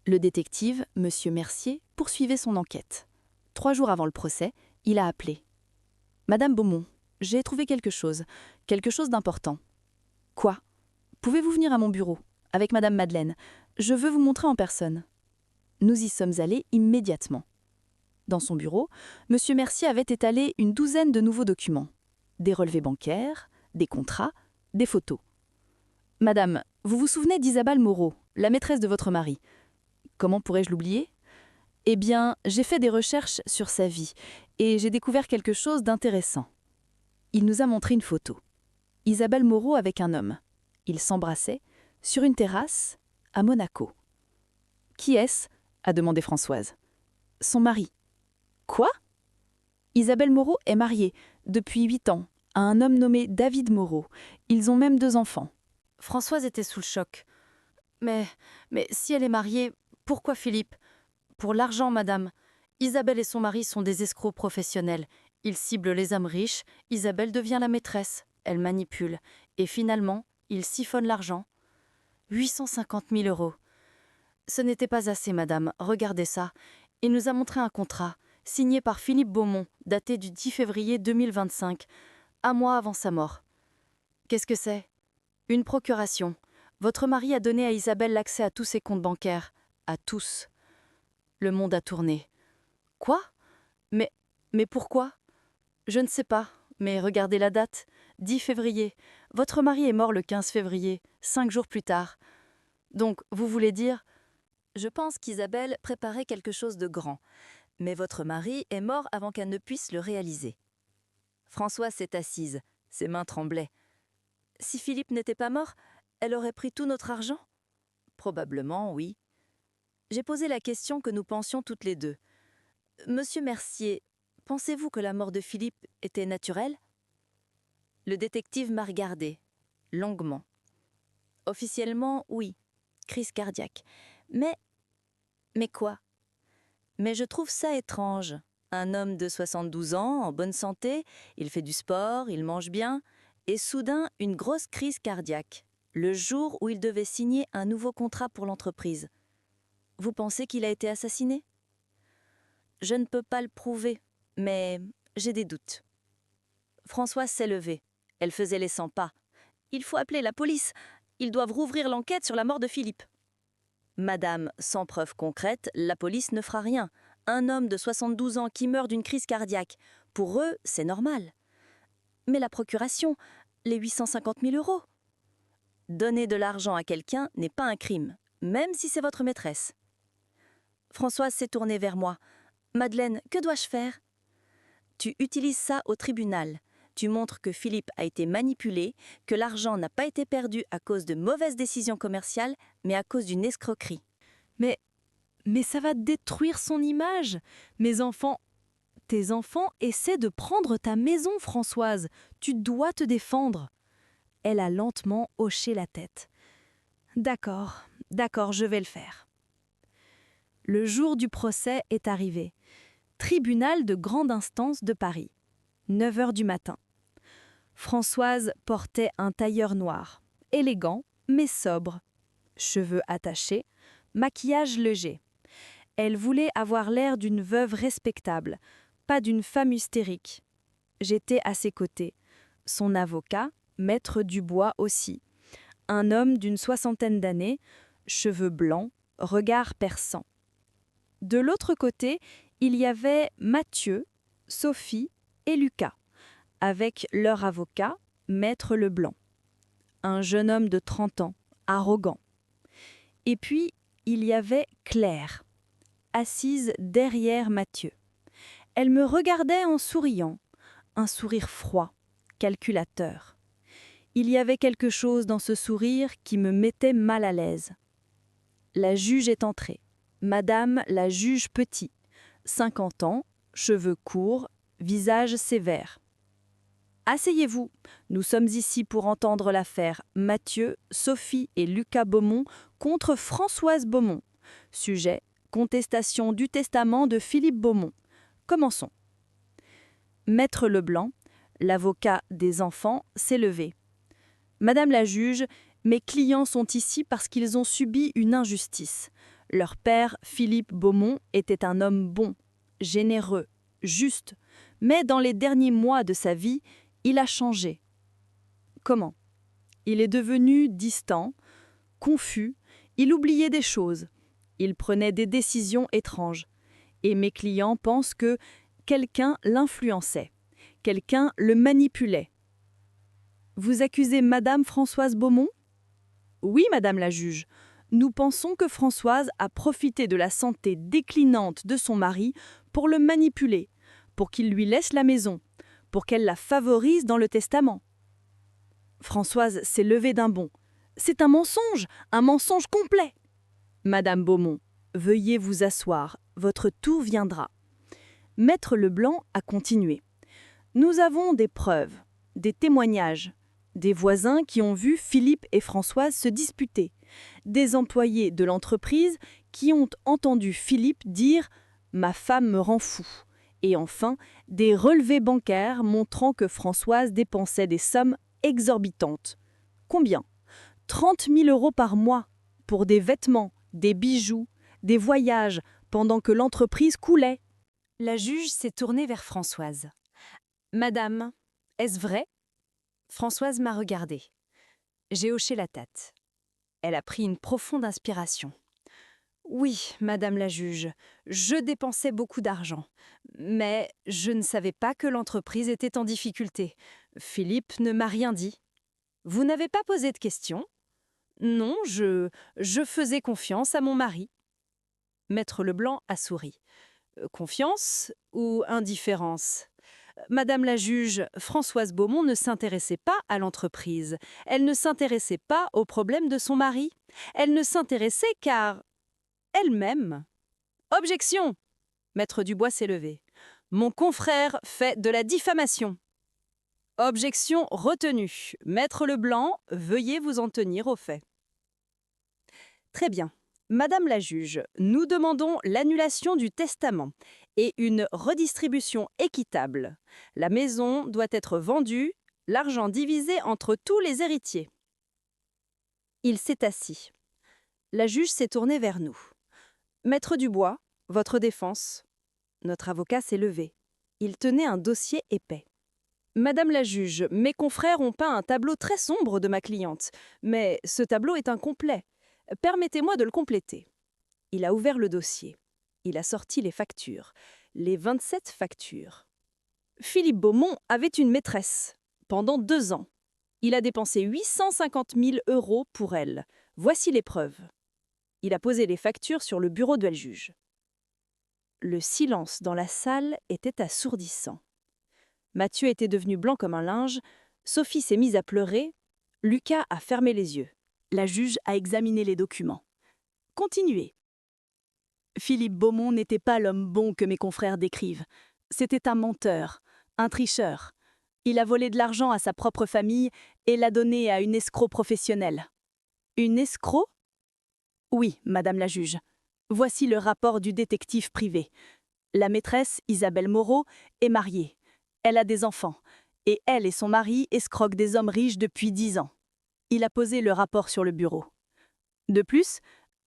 Le détective, M. Mercier, poursuivait son enquête. 3 jours avant le procès, il a appelé. « Madame Beaumont, j'ai trouvé quelque chose d'important. »« Quoi? Pouvez-vous venir à mon bureau, avec Madame Madeleine? Je veux vous montrer en personne. » Nous y sommes allés immédiatement. Dans son bureau, M. Mercier avait étalé une 12aine de nouveaux documents. Des relevés bancaires, des contrats, des photos. « Madame, vous vous souvenez d'Isabelle Moreau, la maîtresse de votre mari? Comment pourrais-je l'oublier? Eh bien, j'ai fait des recherches sur sa vie et j'ai découvert quelque chose d'intéressant. » Il nous a montré une photo. Isabelle Moreau avec un homme. Ils s'embrassaient sur une terrasse à Monaco. « Qui est-ce » a demandé Françoise. « Son mari. »« Quoi ?» Isabelle Moreau est mariée, depuis 8 ans, à un homme nommé David Moreau. Ils ont même 2 enfants. Françoise était sous le choc. Mais si elle est mariée, pourquoi Philippe? Pour l'argent, madame. Isabelle et son mari sont des escrocs professionnels. Ils ciblent les âmes riches, Isabelle devient la maîtresse, elle manipule, et finalement, ils siphonnent l'argent. 850 000 euros. Ce n'était pas assez, madame, regardez ça. Il nous a montré un contrat, signé par Philippe Beaumont, daté du 10 février 2025, un mois avant sa mort. Qu'est-ce que c'est? Une procuration. Votre mari a donné à Isabelle l'accès à tous ses comptes bancaires. À tous. Le monde a tourné. Quoi? Mais pourquoi? Je ne sais pas, mais regardez la date. 10 février. Votre mari est mort le 15 février, 5 jours plus tard. Donc, vous voulez dire... Je pense qu'Isabelle préparait quelque chose de grand, mais votre mari est mort avant qu'elle ne puisse le réaliser. Françoise s'est assise, ses mains tremblaient. Si Philippe n'était pas mort, elle aurait pris tout notre argent? Probablement, oui. J'ai posé la question que nous pensions toutes les deux. Monsieur Mercier, pensez-vous que la mort de Philippe était naturelle? Le détective m'a regardé, longuement. Officiellement, oui, crise cardiaque. Mais quoi? Mais je trouve ça étrange. Un homme de 72 ans, en bonne santé, il fait du sport, il mange bien, et soudain, une grosse crise cardiaque, le jour où il devait signer un nouveau contrat pour l'entreprise. Vous pensez qu'il a été assassiné? Je ne peux pas le prouver, mais j'ai des doutes. Françoise s'est levée. Elle faisait les 100 pas. Il faut appeler la police. Ils doivent rouvrir l'enquête sur la mort de Philippe. Madame, sans preuve concrète, la police ne fera rien. Un homme de 72 ans qui meurt d'une crise cardiaque, pour eux, c'est normal. Mais la procuration, les 850 000 euros. Donner de l'argent à quelqu'un n'est pas un crime, même si c'est votre maîtresse. Françoise s'est tournée vers moi. Madeleine, que dois-je faire? Tu utilises ça au tribunal. Tu montres que Philippe a été manipulé, que l'argent n'a pas été perdu à cause de mauvaises décisions commerciales, mais à cause d'une escroquerie. Mais ça va détruire son image. Tes enfants essaient de prendre ta maison, Françoise. Tu dois te défendre. Elle a lentement hoché la tête. D'accord, je vais le faire. Le jour du procès est arrivé. Tribunal de grande instance de Paris. 9 heures du matin. Françoise portait un tailleur noir, élégant mais sobre. Cheveux attachés, maquillage léger. Elle voulait avoir l'air d'une veuve respectable, pas d'une femme hystérique. J'étais à ses côtés. Son avocat, maître Dubois aussi. Un homme d'une 60aine d'années, cheveux blancs, regard perçant. De l'autre côté, il y avait Mathieu, Sophie et Lucas, avec leur avocat, maître Leblanc. Un jeune homme de 30 ans, arrogant. Et puis, il y avait Claire, assise derrière Mathieu. Elle me regardait en souriant, un sourire froid, calculateur. Il y avait quelque chose dans ce sourire qui me mettait mal à l'aise. La juge est entrée. Madame la juge Petit, 50 ans, cheveux courts, visage sévère. Asseyez-vous, nous sommes ici pour entendre l'affaire Mathieu, Sophie et Lucas Beaumont contre Françoise Beaumont. Sujet, contestation du testament de Philippe Beaumont. Commençons. Maître Leblanc, l'avocat des enfants, s'est levé. Madame la juge, mes clients sont ici parce qu'ils ont subi une injustice. Leur père, Philippe Beaumont, était un homme bon, généreux, juste, mais dans les derniers mois de sa vie, il a changé. Comment? Il est devenu distant, confus, il oubliait des choses, il prenait des décisions étranges. Et mes clients pensent que quelqu'un l'influençait, quelqu'un le manipulait. Vous accusez Madame Françoise Beaumont? Oui, Madame la juge. Nous pensons que Françoise a profité de la santé déclinante de son mari pour le manipuler, pour qu'il lui laisse la maison, pour qu'elle la favorise dans le testament. Françoise s'est levée d'un bond. C'est un mensonge complet. Madame Beaumont, veuillez vous asseoir, votre tour viendra. Maître Leblanc a continué. Nous avons des preuves, des témoignages, des voisins qui ont vu Philippe et Françoise se disputer, des employés de l'entreprise qui ont entendu Philippe dire « Ma femme me rend fou » et enfin des relevés bancaires montrant que Françoise dépensait des sommes exorbitantes. Combien ? 30 000 € par mois pour des vêtements, des bijoux, des voyages, pendant que l'entreprise coulait. La juge s'est tournée vers Françoise. « Madame, est-ce vrai ?» Françoise m'a regardée. J'ai hoché la tête. Elle a pris une profonde inspiration. « Oui, madame la juge, je dépensais beaucoup d'argent, mais je ne savais pas que l'entreprise était en difficulté. Philippe ne m'a rien dit. Vous n'avez pas posé de questions ? Non, je faisais confiance à mon mari. » Maître Leblanc a souri. Confiance ou indifférence ? Madame la juge, Françoise Beaumont ne s'intéressait pas à l'entreprise. Elle ne s'intéressait pas aux problèmes de son mari. Elle ne s'intéressait qu'à elle-même. Objection ! Maître Dubois s'est levé. Mon confrère fait de la diffamation. Objection retenue. Maître Leblanc, veuillez vous en tenir aux faits. Très bien. Madame la juge, nous demandons l'annulation du testament et une redistribution équitable. La maison doit être vendue, l'argent divisé entre tous les héritiers. Il s'est assis. La juge s'est tournée vers nous. Maître Dubois, votre défense. Notre avocat s'est levé. Il tenait un dossier épais. Madame la juge, mes confrères ont peint un tableau très sombre de ma cliente, mais ce tableau est incomplet. Permettez-moi de le compléter. Il a ouvert le dossier. Il a sorti les factures. Les 27 factures. Philippe Beaumont avait une maîtresse. Pendant 2 ans. Il a dépensé 850 000 € pour elle. Voici les preuves. Il a posé les factures sur le bureau de la juge. Le silence dans la salle était assourdissant. Mathieu était devenu blanc comme un linge. Sophie s'est mise à pleurer. Lucas a fermé les yeux. La juge a examiné les documents. Continuez. Philippe Beaumont n'était pas l'homme bon que mes confrères décrivent. C'était un menteur, un tricheur. Il a volé de l'argent à sa propre famille et l'a donné à une escroc professionnelle. Une escroc ? Oui, madame la juge. Voici le rapport du détective privé. La maîtresse, Isabelle Moreau, est mariée. Elle a des enfants. Et elle et son mari escroquent des hommes riches depuis 10 ans. Il a posé le rapport sur le bureau. De plus,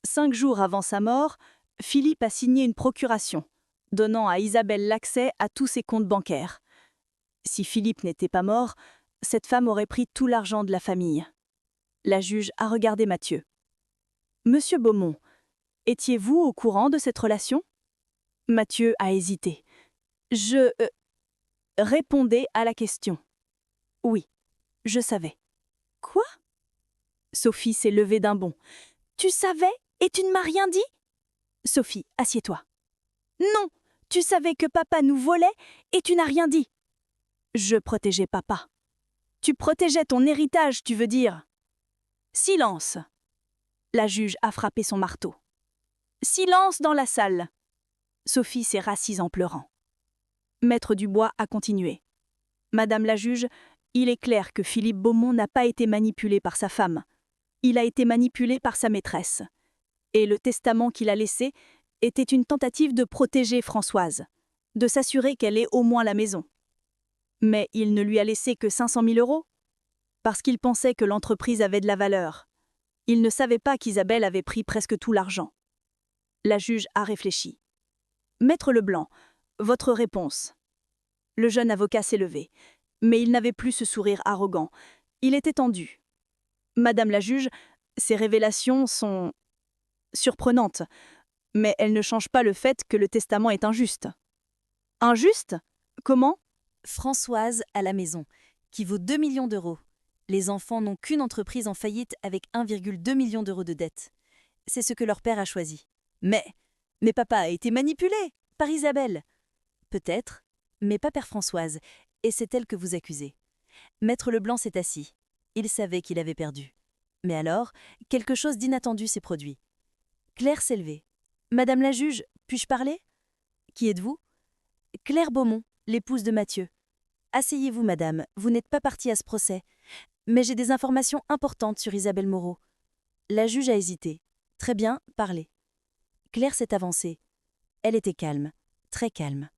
5 jours avant sa mort, Philippe a signé une procuration, donnant à Isabelle l'accès à tous ses comptes bancaires. Si Philippe n'était pas mort, cette femme aurait pris tout l'argent de la famille. La juge a regardé Mathieu. « Monsieur Beaumont, étiez-vous au courant de cette relation ?» Mathieu a hésité. « Répondez à la question. » « Oui, je savais. » « Quoi ?» Sophie s'est levée d'un bond. « Tu savais et tu ne m'as rien dit ?» Sophie, assieds-toi. « Non, tu savais que papa nous volait et tu n'as rien dit. » Je protégeais papa. Tu protégeais ton héritage, tu veux dire. Silence. La juge a frappé son marteau. Silence dans la salle. Sophie s'est rassise en pleurant. Maître Dubois a continué. Madame la juge, il est clair que Philippe Beaumont n'a pas été manipulé par sa femme. Il a été manipulé par sa maîtresse. Et le testament qu'il a laissé était une tentative de protéger Françoise, de s'assurer qu'elle ait au moins la maison. Mais il ne lui a laissé que 500 000 €, parce qu'il pensait que l'entreprise avait de la valeur. Il ne savait pas qu'Isabelle avait pris presque tout l'argent. La juge a réfléchi. Maître Leblanc, votre réponse. Le jeune avocat s'est levé, mais il n'avait plus ce sourire arrogant. Il était tendu. Madame la juge, ces révélations sont surprenantes, mais elles ne changent pas le fait que le testament est injuste. Injuste ? Comment ? Françoise à la maison, qui vaut 2 millions d'euros. Les enfants n'ont qu'une entreprise en faillite avec 1,2 million d'euros de dettes. C'est ce que leur père a choisi. Mais papa a été manipulé par Isabelle. Peut-être, mais pas Père Françoise, et c'est elle que vous accusez. Maître Leblanc s'est assis. Il savait qu'il avait perdu. Mais alors, quelque chose d'inattendu s'est produit. Claire s'est levée. « Madame la juge, puis-je parler ? » « Qui êtes-vous ? » ?»« Claire Beaumont, l'épouse de Mathieu. »« Asseyez-vous, madame, vous n'êtes pas partie à ce procès. Mais j'ai des informations importantes sur Isabelle Moreau. » La juge a hésité. Très bien, parlez. Claire s'est avancée. Elle était calme, très calme.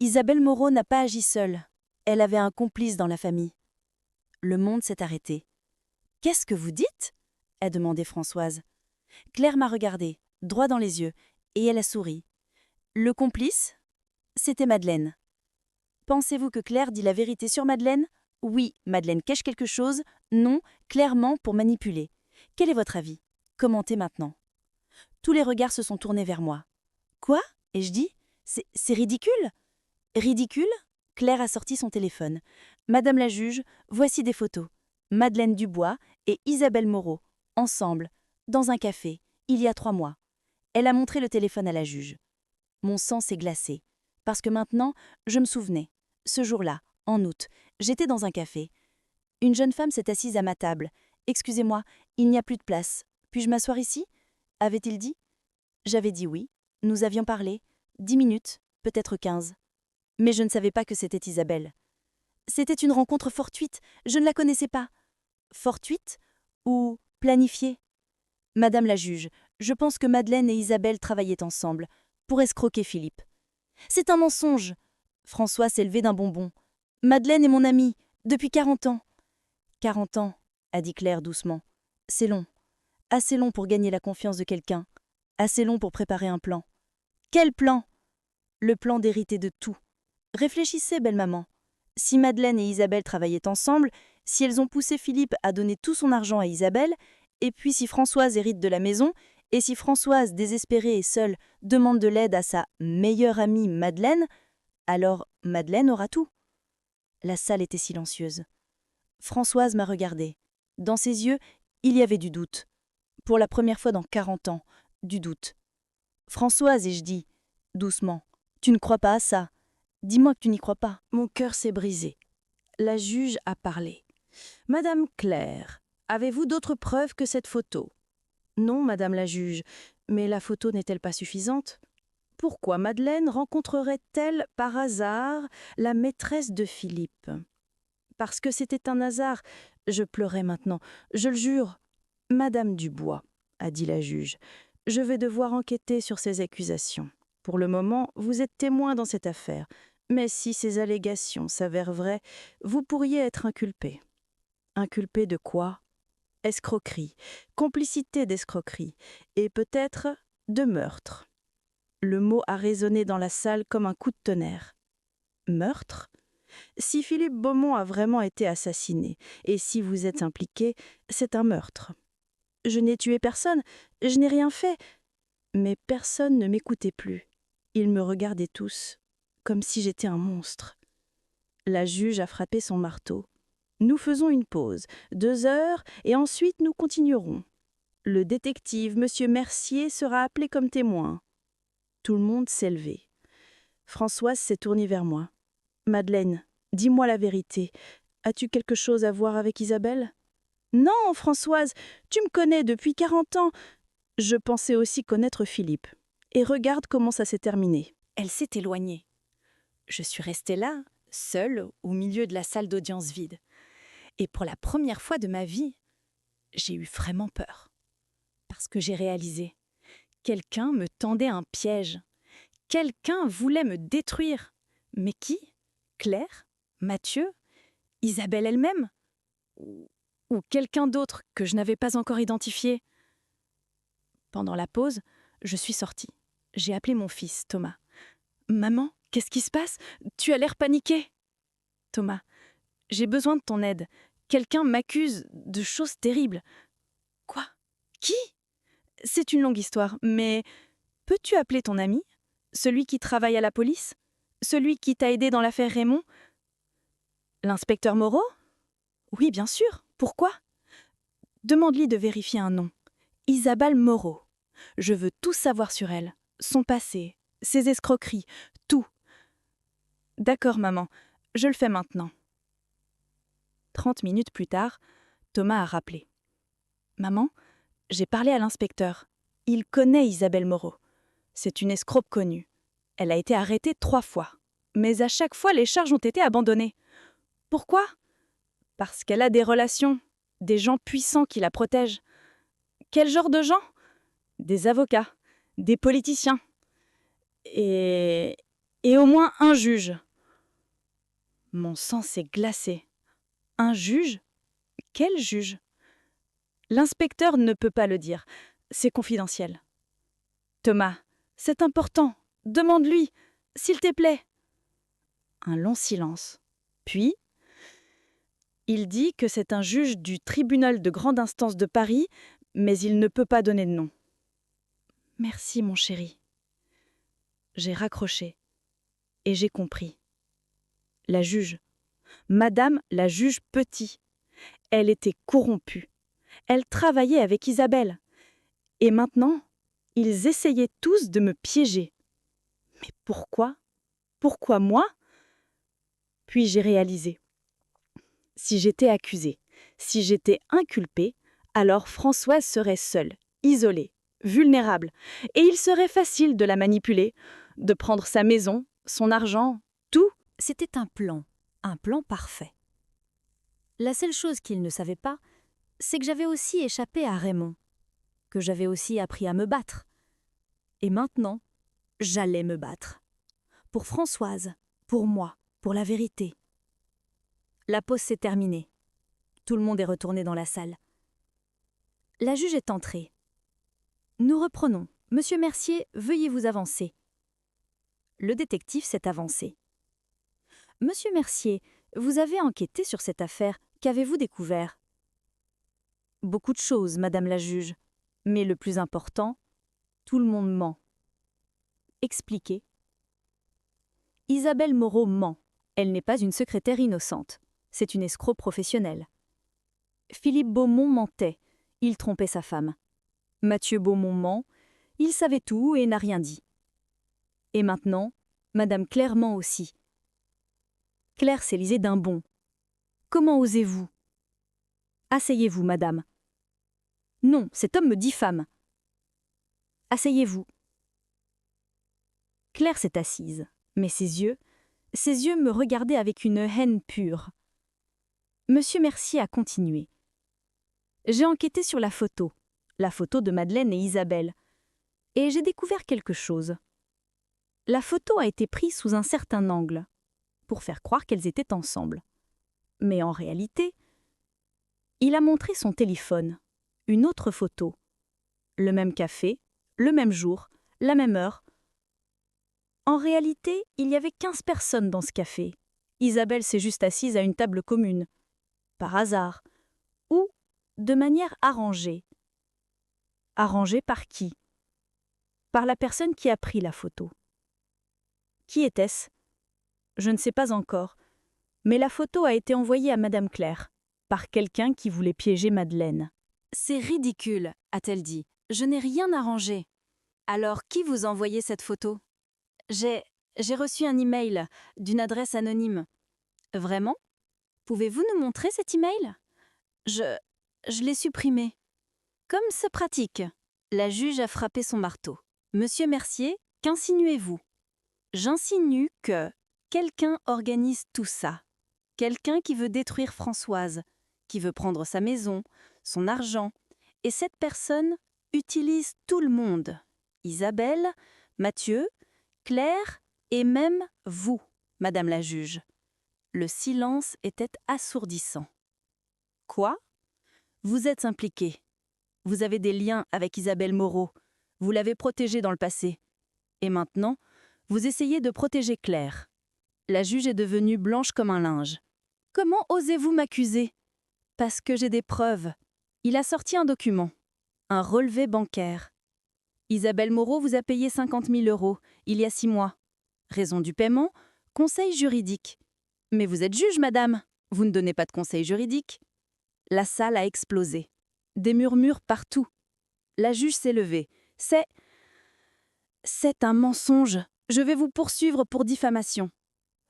Isabelle Moreau n'a pas agi seule. Elle avait un complice dans la famille. Le monde s'est arrêté. Qu'est-ce que vous dites ? a demandé Françoise. Claire m'a regardée, droit dans les yeux, et elle a souri. Le complice ? C'était Madeleine. Pensez-vous que Claire dit la vérité sur Madeleine ? Oui, Madeleine cache quelque chose. Non, clairement pour manipuler. Quel est votre avis ? Commentez maintenant. Tous les regards se sont tournés vers moi. Quoi ? ai-je dit. C'est ridicule ? Ridicule ? Claire a sorti son téléphone. Madame la juge, voici des photos. Madeleine Dubois et Isabelle Moreau, ensemble, dans un café, il y a 3 mois. Elle a montré le téléphone à la juge. Mon sang s'est glacé, parce que maintenant, je me souvenais. Ce jour-là, en août, j'étais dans un café. Une jeune femme s'est assise à ma table. « Excusez-moi, il n'y a plus de place. Puis-je m'asseoir ici ?» avait-il dit. J'avais dit oui. Nous avions parlé. 10 minutes, peut-être 15. Mais je ne savais pas que c'était Isabelle. C'était une rencontre fortuite, je ne la connaissais pas. Fortuite ou planifiée ? Madame la juge, je pense que Madeleine et Isabelle travaillaient ensemble pour escroquer Philippe. C'est un mensonge. François s'est levé d'un bonbon. Madeleine est mon amie, depuis 40 ans. 40 ans, a dit Claire doucement. C'est long. Assez long pour gagner la confiance de quelqu'un. Assez long pour préparer un plan. Quel plan ? Le plan d'hériter de tout. Réfléchissez, belle maman. Si Madeleine et Isabelle travaillaient ensemble, si elles ont poussé Philippe à donner tout son argent à Isabelle, et puis si Françoise hérite de la maison, et si Françoise, désespérée et seule, demande de l'aide à sa meilleure amie Madeleine, alors Madeleine aura tout. La salle était silencieuse. Françoise m'a regardée. Dans ses yeux, il y avait du doute. Pour la première fois dans 40 ans, du doute. Françoise, ai-je dit, doucement, tu ne crois pas à ça. Dis-moi que tu n'y crois pas. Mon cœur s'est brisé. La juge a parlé. Madame Claire, avez-vous d'autres preuves que cette photo ? Non, madame la juge, mais la photo n'est-elle pas suffisante ? Pourquoi Madeleine rencontrerait-elle par hasard la maîtresse de Philippe ? Parce que c'était un hasard. Je pleurais maintenant, je le jure. Madame Dubois, a dit la juge, je vais devoir enquêter sur ces accusations. Pour le moment, vous êtes témoin dans cette affaire. Mais si ces allégations s'avèrent vraies, vous pourriez être inculpé. Inculpé de quoi ? Escroquerie, complicité d'escroquerie, et peut-être de meurtre. Le mot a résonné dans la salle comme un coup de tonnerre. Meurtre ? Si Philippe Beaumont a vraiment été assassiné, et si vous êtes impliqué, c'est un meurtre. Je n'ai tué personne, je n'ai rien fait. Mais personne ne m'écoutait plus. Ils me regardaient tous, comme si j'étais un monstre. La juge a frappé son marteau. Nous faisons une pause, 2 heures, et ensuite nous continuerons. Le détective, M. Mercier, sera appelé comme témoin. Tout le monde s'est levé. Françoise s'est tournée vers moi. Madeleine, dis-moi la vérité. As-tu quelque chose à voir avec Isabelle ? Non, Françoise, tu me connais depuis 40 ans. Je pensais aussi connaître Philippe. Et regarde comment ça s'est terminé. Elle s'est éloignée. Je suis restée là, seule, au milieu de la salle d'audience vide. Et pour la première fois de ma vie, j'ai eu vraiment peur. Parce que j'ai réalisé, quelqu'un me tendait un piège. Quelqu'un voulait me détruire. Mais qui ? Claire ? Mathieu ? Isabelle elle-même ? Ou quelqu'un d'autre que je n'avais pas encore identifié ? Pendant la pause, je suis sortie. J'ai appelé mon fils, Thomas. « Maman, qu'est-ce qui se passe ? Tu as l'air paniqué. » Thomas, j'ai besoin de ton aide. Quelqu'un m'accuse de choses terribles. Quoi ? Qui ? C'est une longue histoire, mais peux-tu appeler ton ami ? Celui qui travaille à la police ? Celui qui t'a aidé dans l'affaire Raymond ? L'inspecteur Moreau ? Oui, bien sûr. Pourquoi ? Demande-lui de vérifier un nom. Isabelle Moreau. Je veux tout savoir sur elle. Son passé, ses escroqueries, tout. D'accord, maman. Je le fais maintenant. 30 minutes plus tard, Thomas a rappelé. Maman, j'ai parlé à l'inspecteur. Il connaît Isabelle Moreau. C'est une escroque connue. Elle a été arrêtée 3 fois. Mais à chaque fois, les charges ont été abandonnées. Pourquoi ? Parce qu'elle a des relations, des gens puissants qui la protègent. Quel genre de gens? Des avocats, des politiciens. Et au moins un juge. Mon sang s'est glacé. Un juge? Quel juge? L'inspecteur ne peut pas le dire. C'est confidentiel. Thomas, c'est important. Demande-lui, s'il te plaît. Un long silence. Puis, il dit que c'est un juge du tribunal de grande instance de Paris, mais il ne peut pas donner de nom. Merci, mon chéri. J'ai raccroché. Et j'ai compris. La juge, Madame la juge Petit, elle était corrompue. Elle travaillait avec Isabelle. Et maintenant, ils essayaient tous de me piéger. Mais pourquoi? Pourquoi moi? Puis j'ai réalisé. Si j'étais accusée, si j'étais inculpée, alors Françoise serait seule, isolée, vulnérable, et il serait facile de la manipuler, de prendre sa maison, son argent, tout. C'était un plan parfait. La seule chose qu'il ne savait pas, c'est que j'avais aussi échappé à Raymond, que j'avais aussi appris à me battre. Et maintenant, j'allais me battre. Pour Françoise, pour moi, pour la vérité. La pause s'est terminée. Tout le monde est retourné dans la salle. La juge est entrée. Nous reprenons. Monsieur Mercier, veuillez vous avancer. Le détective s'est avancé. Monsieur Mercier, vous avez enquêté sur cette affaire. Qu'avez-vous découvert? Beaucoup de choses, madame la juge. Mais le plus important, tout le monde ment. Expliquez. Isabelle Moreau ment. Elle n'est pas une secrétaire innocente. C'est une escroc professionnelle. Philippe Beaumont mentait. Il trompait sa femme. Mathieu Beaumont ment. Il savait tout et n'a rien dit. Et maintenant, madame Claire ment aussi. Claire s'Élisée d'un bond. Comment osez-vous? Asseyez-vous, madame. Non, cet homme me diffame. Asseyez-vous. Claire s'est assise, mais ses yeux me regardaient avec une haine pure. Monsieur Mercier a continué. J'ai enquêté sur la photo de Madeleine et Isabelle, et j'ai découvert quelque chose. La photo a été prise sous un certain angle, pour faire croire qu'elles étaient ensemble. Mais en réalité, il a montré son téléphone, une autre photo. Le même café, le même jour, la même heure. En réalité, il y avait 15 personnes dans ce café. Isabelle s'est juste assise à une table commune, par hasard, ou de manière arrangée. Arrangée par qui? Par la personne qui a pris la photo. Qui était-ce? Je ne sais pas encore, mais la photo a été envoyée à Madame Claire, par quelqu'un qui voulait piéger Madeleine. C'est ridicule, a-t-elle dit. Je n'ai rien arrangé. Alors, qui vous a envoyé cette photo? J'ai reçu un email d'une adresse anonyme. Vraiment? Pouvez-vous nous montrer cet email? Je l'ai supprimé. Comme c'est pratique. La juge a frappé son marteau. Monsieur Mercier, qu'insinuez-vous? J'insinue que quelqu'un organise tout ça. Quelqu'un qui veut détruire Françoise, qui veut prendre sa maison, son argent. Et cette personne utilise tout le monde. Isabelle, Mathieu, Claire et même vous, madame la juge. Le silence était assourdissant. Quoi? Vous êtes impliquée. Vous avez des liens avec Isabelle Moreau. Vous l'avez protégée dans le passé. Et maintenant, vous essayez de protéger Claire. La juge est devenue blanche comme un linge. Comment osez-vous m'accuser? Parce que j'ai des preuves. Il a sorti un document. Un relevé bancaire. Isabelle Moreau vous a payé 50 000 € il y a 6 mois. Raison du paiement, conseil juridique. Mais vous êtes juge, madame. Vous ne donnez pas de conseil juridique. La salle a explosé. Des murmures partout. La juge s'est levée. C'est un mensonge. Je vais vous poursuivre pour diffamation.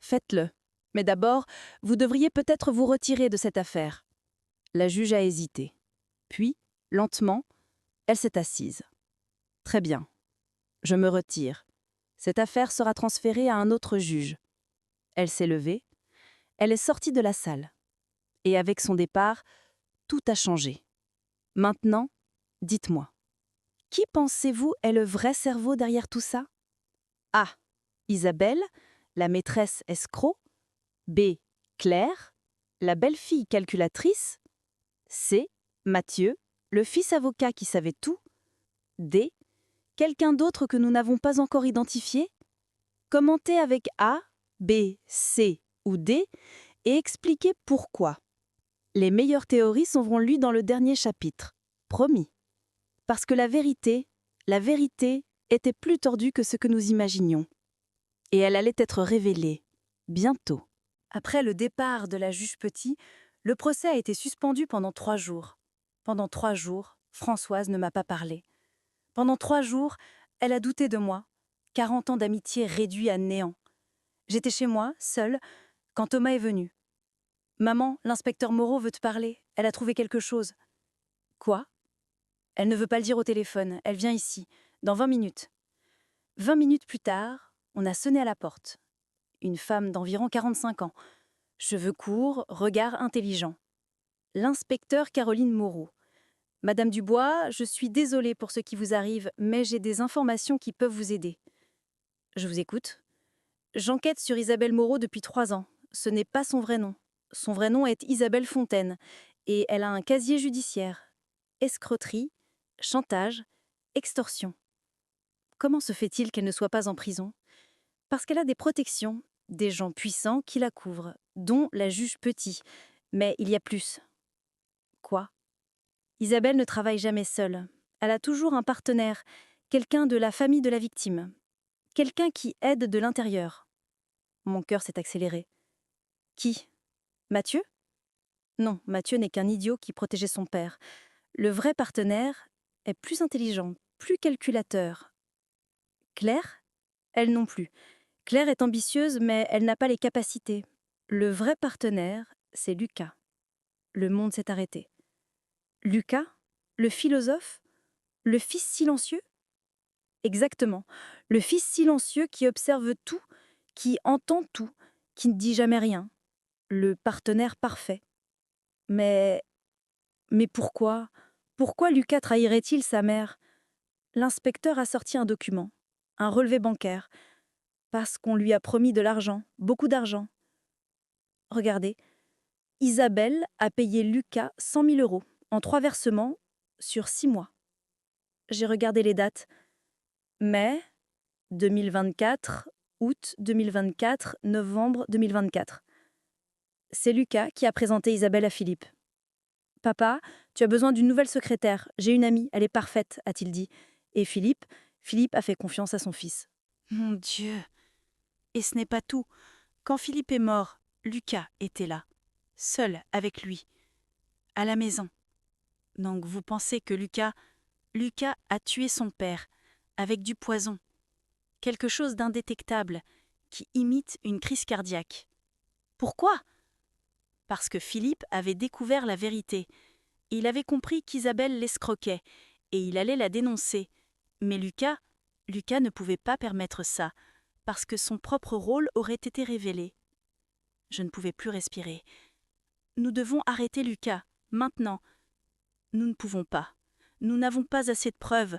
Faites-le. Mais d'abord, vous devriez peut-être vous retirer de cette affaire. La juge a hésité. Puis, lentement, elle s'est assise. Très bien. Je me retire. Cette affaire sera transférée à un autre juge. Elle s'est levée. Elle est sortie de la salle. Et avec son départ, tout a changé. Maintenant, Dites-moi, qui pensez-vous est le vrai cerveau derrière tout ça? A. Isabelle, la maîtresse escroc. B. Claire, la belle-fille calculatrice. C. Mathieu, le fils avocat qui savait tout. D. Quelqu'un d'autre que nous n'avons pas encore identifié? Commentez avec A, B, C ou D et expliquez pourquoi. Les meilleures théories seront lues dans le dernier chapitre. Promis. Parce que la vérité était plus tordue que ce que nous imaginions. Et elle allait être révélée bientôt. Après le départ de la juge Petit, le procès a été suspendu pendant 3 jours. Pendant 3 jours, Françoise ne m'a pas parlé. Pendant 3 jours, elle a douté de moi. 40 ans d'amitié réduits à néant. J'étais chez moi, seule, quand Thomas est venu. « Maman, l'inspecteur Moreau veut te parler. Elle a trouvé quelque chose. » « Quoi ?» Elle ne veut pas le dire au téléphone. Elle vient ici, dans 20 minutes. 20 minutes plus tard, on a sonné à la porte. Une femme d'environ 45 ans. Cheveux courts, regard intelligent. L'inspecteur Caroline Moreau. « Madame Dubois, je suis désolée pour ce qui vous arrive, mais j'ai des informations qui peuvent vous aider. » « Je vous écoute. » « J'enquête sur Isabelle Moreau depuis 3 ans. Ce n'est pas son vrai nom. Son vrai nom est Isabelle Fontaine, et elle a un casier judiciaire. Escroquerie, chantage, extorsion. Comment se fait-il qu'elle ne soit pas en prison? Parce qu'elle a des protections, des gens puissants qui la couvrent, dont la juge Petit. Mais il y a plus. Quoi? Isabelle ne travaille jamais seule. Elle a toujours un partenaire, quelqu'un de la famille de la victime. Quelqu'un qui aide de l'intérieur. Mon cœur s'est accéléré. Qui? Mathieu? Non, Mathieu n'est qu'un idiot qui protégeait son père. Le vrai partenaire est plus intelligent, plus calculateur. Claire? Elle non plus. Claire est ambitieuse, mais elle n'a pas les capacités. Le vrai partenaire, c'est Lucas. Le monde s'est arrêté. Lucas? Le philosophe? Le fils silencieux? Exactement. Le fils silencieux qui observe tout, qui entend tout, qui ne dit jamais rien. Le partenaire parfait. Mais pourquoi? Pourquoi Lucas trahirait-il sa mère? L'inspecteur a sorti un document, un relevé bancaire, parce qu'on lui a promis de l'argent, beaucoup d'argent. Regardez, Isabelle a payé Lucas 100 000 euros en 3 versements sur 6 mois. J'ai regardé les dates. Mai 2024, août 2024, novembre 2024. C'est Lucas qui a présenté Isabelle à Philippe. « Papa, tu as besoin d'une nouvelle secrétaire. J'ai une amie, elle est parfaite, a-t-il dit. Et Philippe a fait confiance à son fils. » Mon Dieu! Et ce n'est pas tout. Quand Philippe est mort, Lucas était là, seul avec lui, à la maison. Donc vous pensez que Lucas a tué son père avec du poison, quelque chose d'indétectable qui imite une crise cardiaque. Pourquoi? Parce que Philippe avait découvert la vérité. Il avait compris qu'Isabelle l'escroquait et il allait la dénoncer. Mais Lucas ne pouvait pas permettre ça, parce que son propre rôle aurait été révélé. Je ne pouvais plus respirer. Nous devons arrêter Lucas, maintenant. Nous ne pouvons pas. Nous n'avons pas assez de preuves.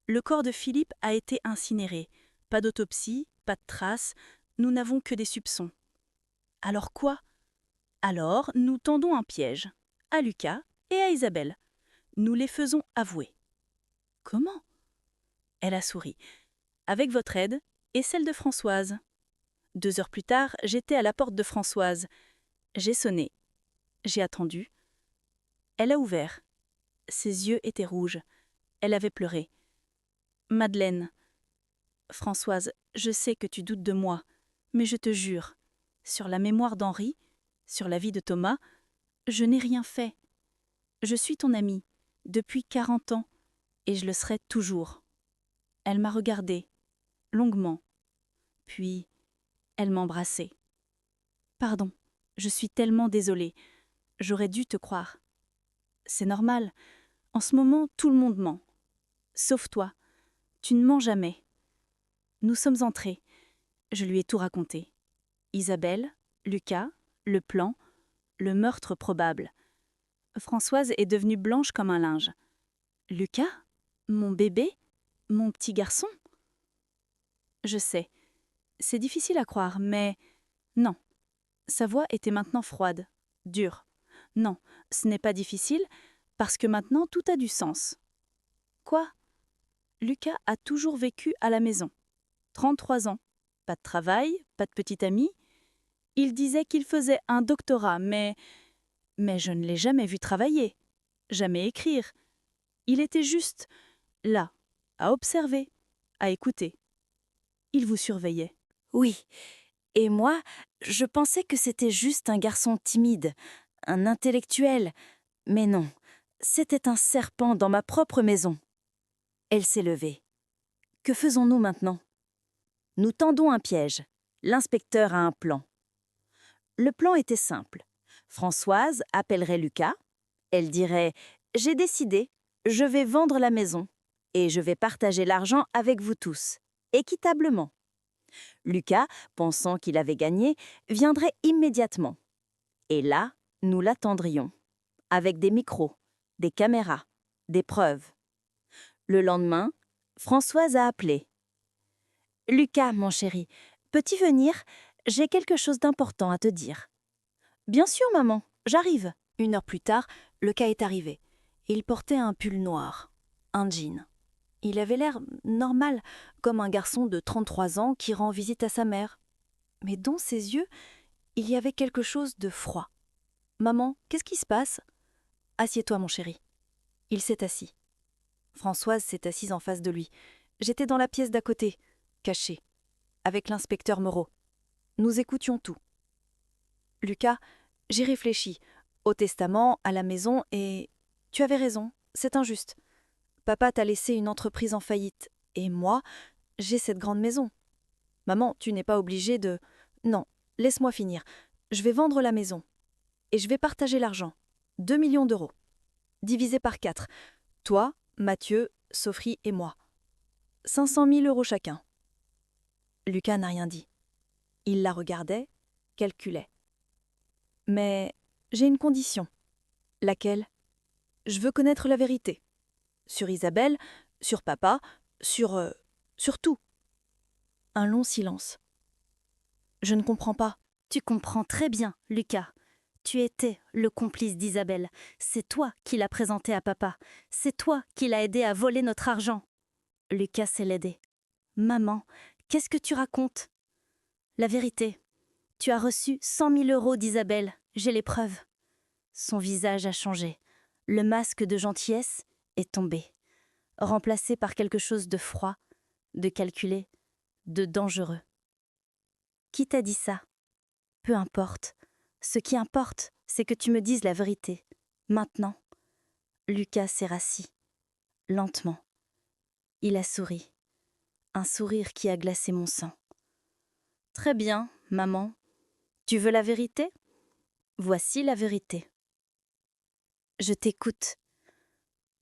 Le corps de Philippe a été incinéré. Pas d'autopsie, pas de traces. Nous n'avons que des soupçons. Alors quoi? Alors, nous tendons un piège, à Lucas et à Isabelle. Nous les faisons avouer. Comment? Elle a souri. Avec votre aide et celle de Françoise. 2 heures plus tard, j'étais à la porte de Françoise. J'ai sonné. J'ai attendu. Elle a ouvert. Ses yeux étaient rouges. Elle avait pleuré. Madeleine. Françoise, je sais que tu doutes de moi, mais je te jure, sur la mémoire d'Henri, sur la vie de Thomas, je n'ai rien fait. Je suis ton amie, depuis 40 ans, et je le serai toujours. Elle m'a regardée, longuement. Puis, elle m'a embrassée. Pardon, je suis tellement désolée. J'aurais dû te croire. C'est normal. En ce moment, tout le monde ment. Sauf toi. Tu ne mens jamais. Nous sommes entrés. Je lui ai tout raconté. Isabelle, Lucas, le plan, le meurtre probable. Françoise est devenue blanche comme un linge. Lucas? Mon bébé? Mon petit garçon? Je sais, c'est difficile à croire, mais non. Sa voix était maintenant froide, dure. Non, ce n'est pas difficile, parce que maintenant tout a du sens. Quoi? Lucas a toujours vécu à la maison. 33 ans. Pas de travail, pas de petit ami. Il disait qu'il faisait un doctorat, mais je ne l'ai jamais vu travailler, jamais écrire. Il était juste là, à observer, à écouter. Il vous surveillait. Oui, et moi, je pensais que c'était juste un garçon timide, un intellectuel. Mais non, c'était un serpent dans ma propre maison. Elle s'est levée. Que faisons-nous maintenant? Nous tendons un piège. L'inspecteur a un plan. Le plan était simple. Françoise appellerait Lucas. Elle dirait « J'ai décidé, je vais vendre la maison et je vais partager l'argent avec vous tous, équitablement. » Lucas, pensant qu'il avait gagné, viendrait immédiatement. Et là, nous l'attendrions, avec des micros, des caméras, des preuves. Le lendemain, Françoise a appelé. « Lucas, mon chéri, peux-tu venir? J'ai quelque chose d'important à te dire. »« Bien sûr, maman, j'arrive. » 1 heure plus tard, Lucas est arrivé. Il portait un pull noir, un jean. Il avait l'air normal, comme un garçon de 33 ans qui rend visite à sa mère. Mais dans ses yeux, il y avait quelque chose de froid. « Maman, qu'est-ce qui se passe ?»« Assieds-toi, mon chéri. » Il s'est assis. Françoise s'est assise en face de lui. J'étais dans la pièce d'à côté, cachée, avec l'inspecteur Moreau. Nous écoutions tout. « Lucas, j'y réfléchis, au testament, à la maison, et tu avais raison, c'est injuste. Papa t'a laissé une entreprise en faillite, et moi, j'ai cette grande maison. Maman, tu n'es pas obligée de... Non, laisse-moi finir. Je vais vendre la maison, et je vais partager l'argent. 2 millions d'euros. Divisé par 4. Toi, Mathieu, Sophie et moi. 500 000 euros chacun. » Lucas n'a rien dit. Il la regardait, calculait. « Mais j'ai une condition. » « Laquelle ? Je veux connaître la vérité. Sur Isabelle, sur papa, sur tout. » Un long silence. « Je ne comprends pas. » Tu comprends très bien, Lucas. Tu étais le complice d'Isabelle. C'est toi qui l'as présenté à papa. C'est toi qui l'as aidé à voler notre argent. Lucas s'est l'aidé. Maman, qu'est-ce que tu racontes? La vérité. Tu as reçu 100 000 euros d'Isabelle. J'ai les preuves. Son visage a changé. Le masque de gentillesse est tombé, remplacé par quelque chose de froid, de calculé, de dangereux. Qui t'a dit ça? Peu importe. Ce qui importe, c'est que tu me dises la vérité. Maintenant. Lucas s'est rassis, lentement. Il a souri. Un sourire qui a glacé mon sang. Très bien, maman. Tu veux la vérité? Voici la vérité. Je t'écoute.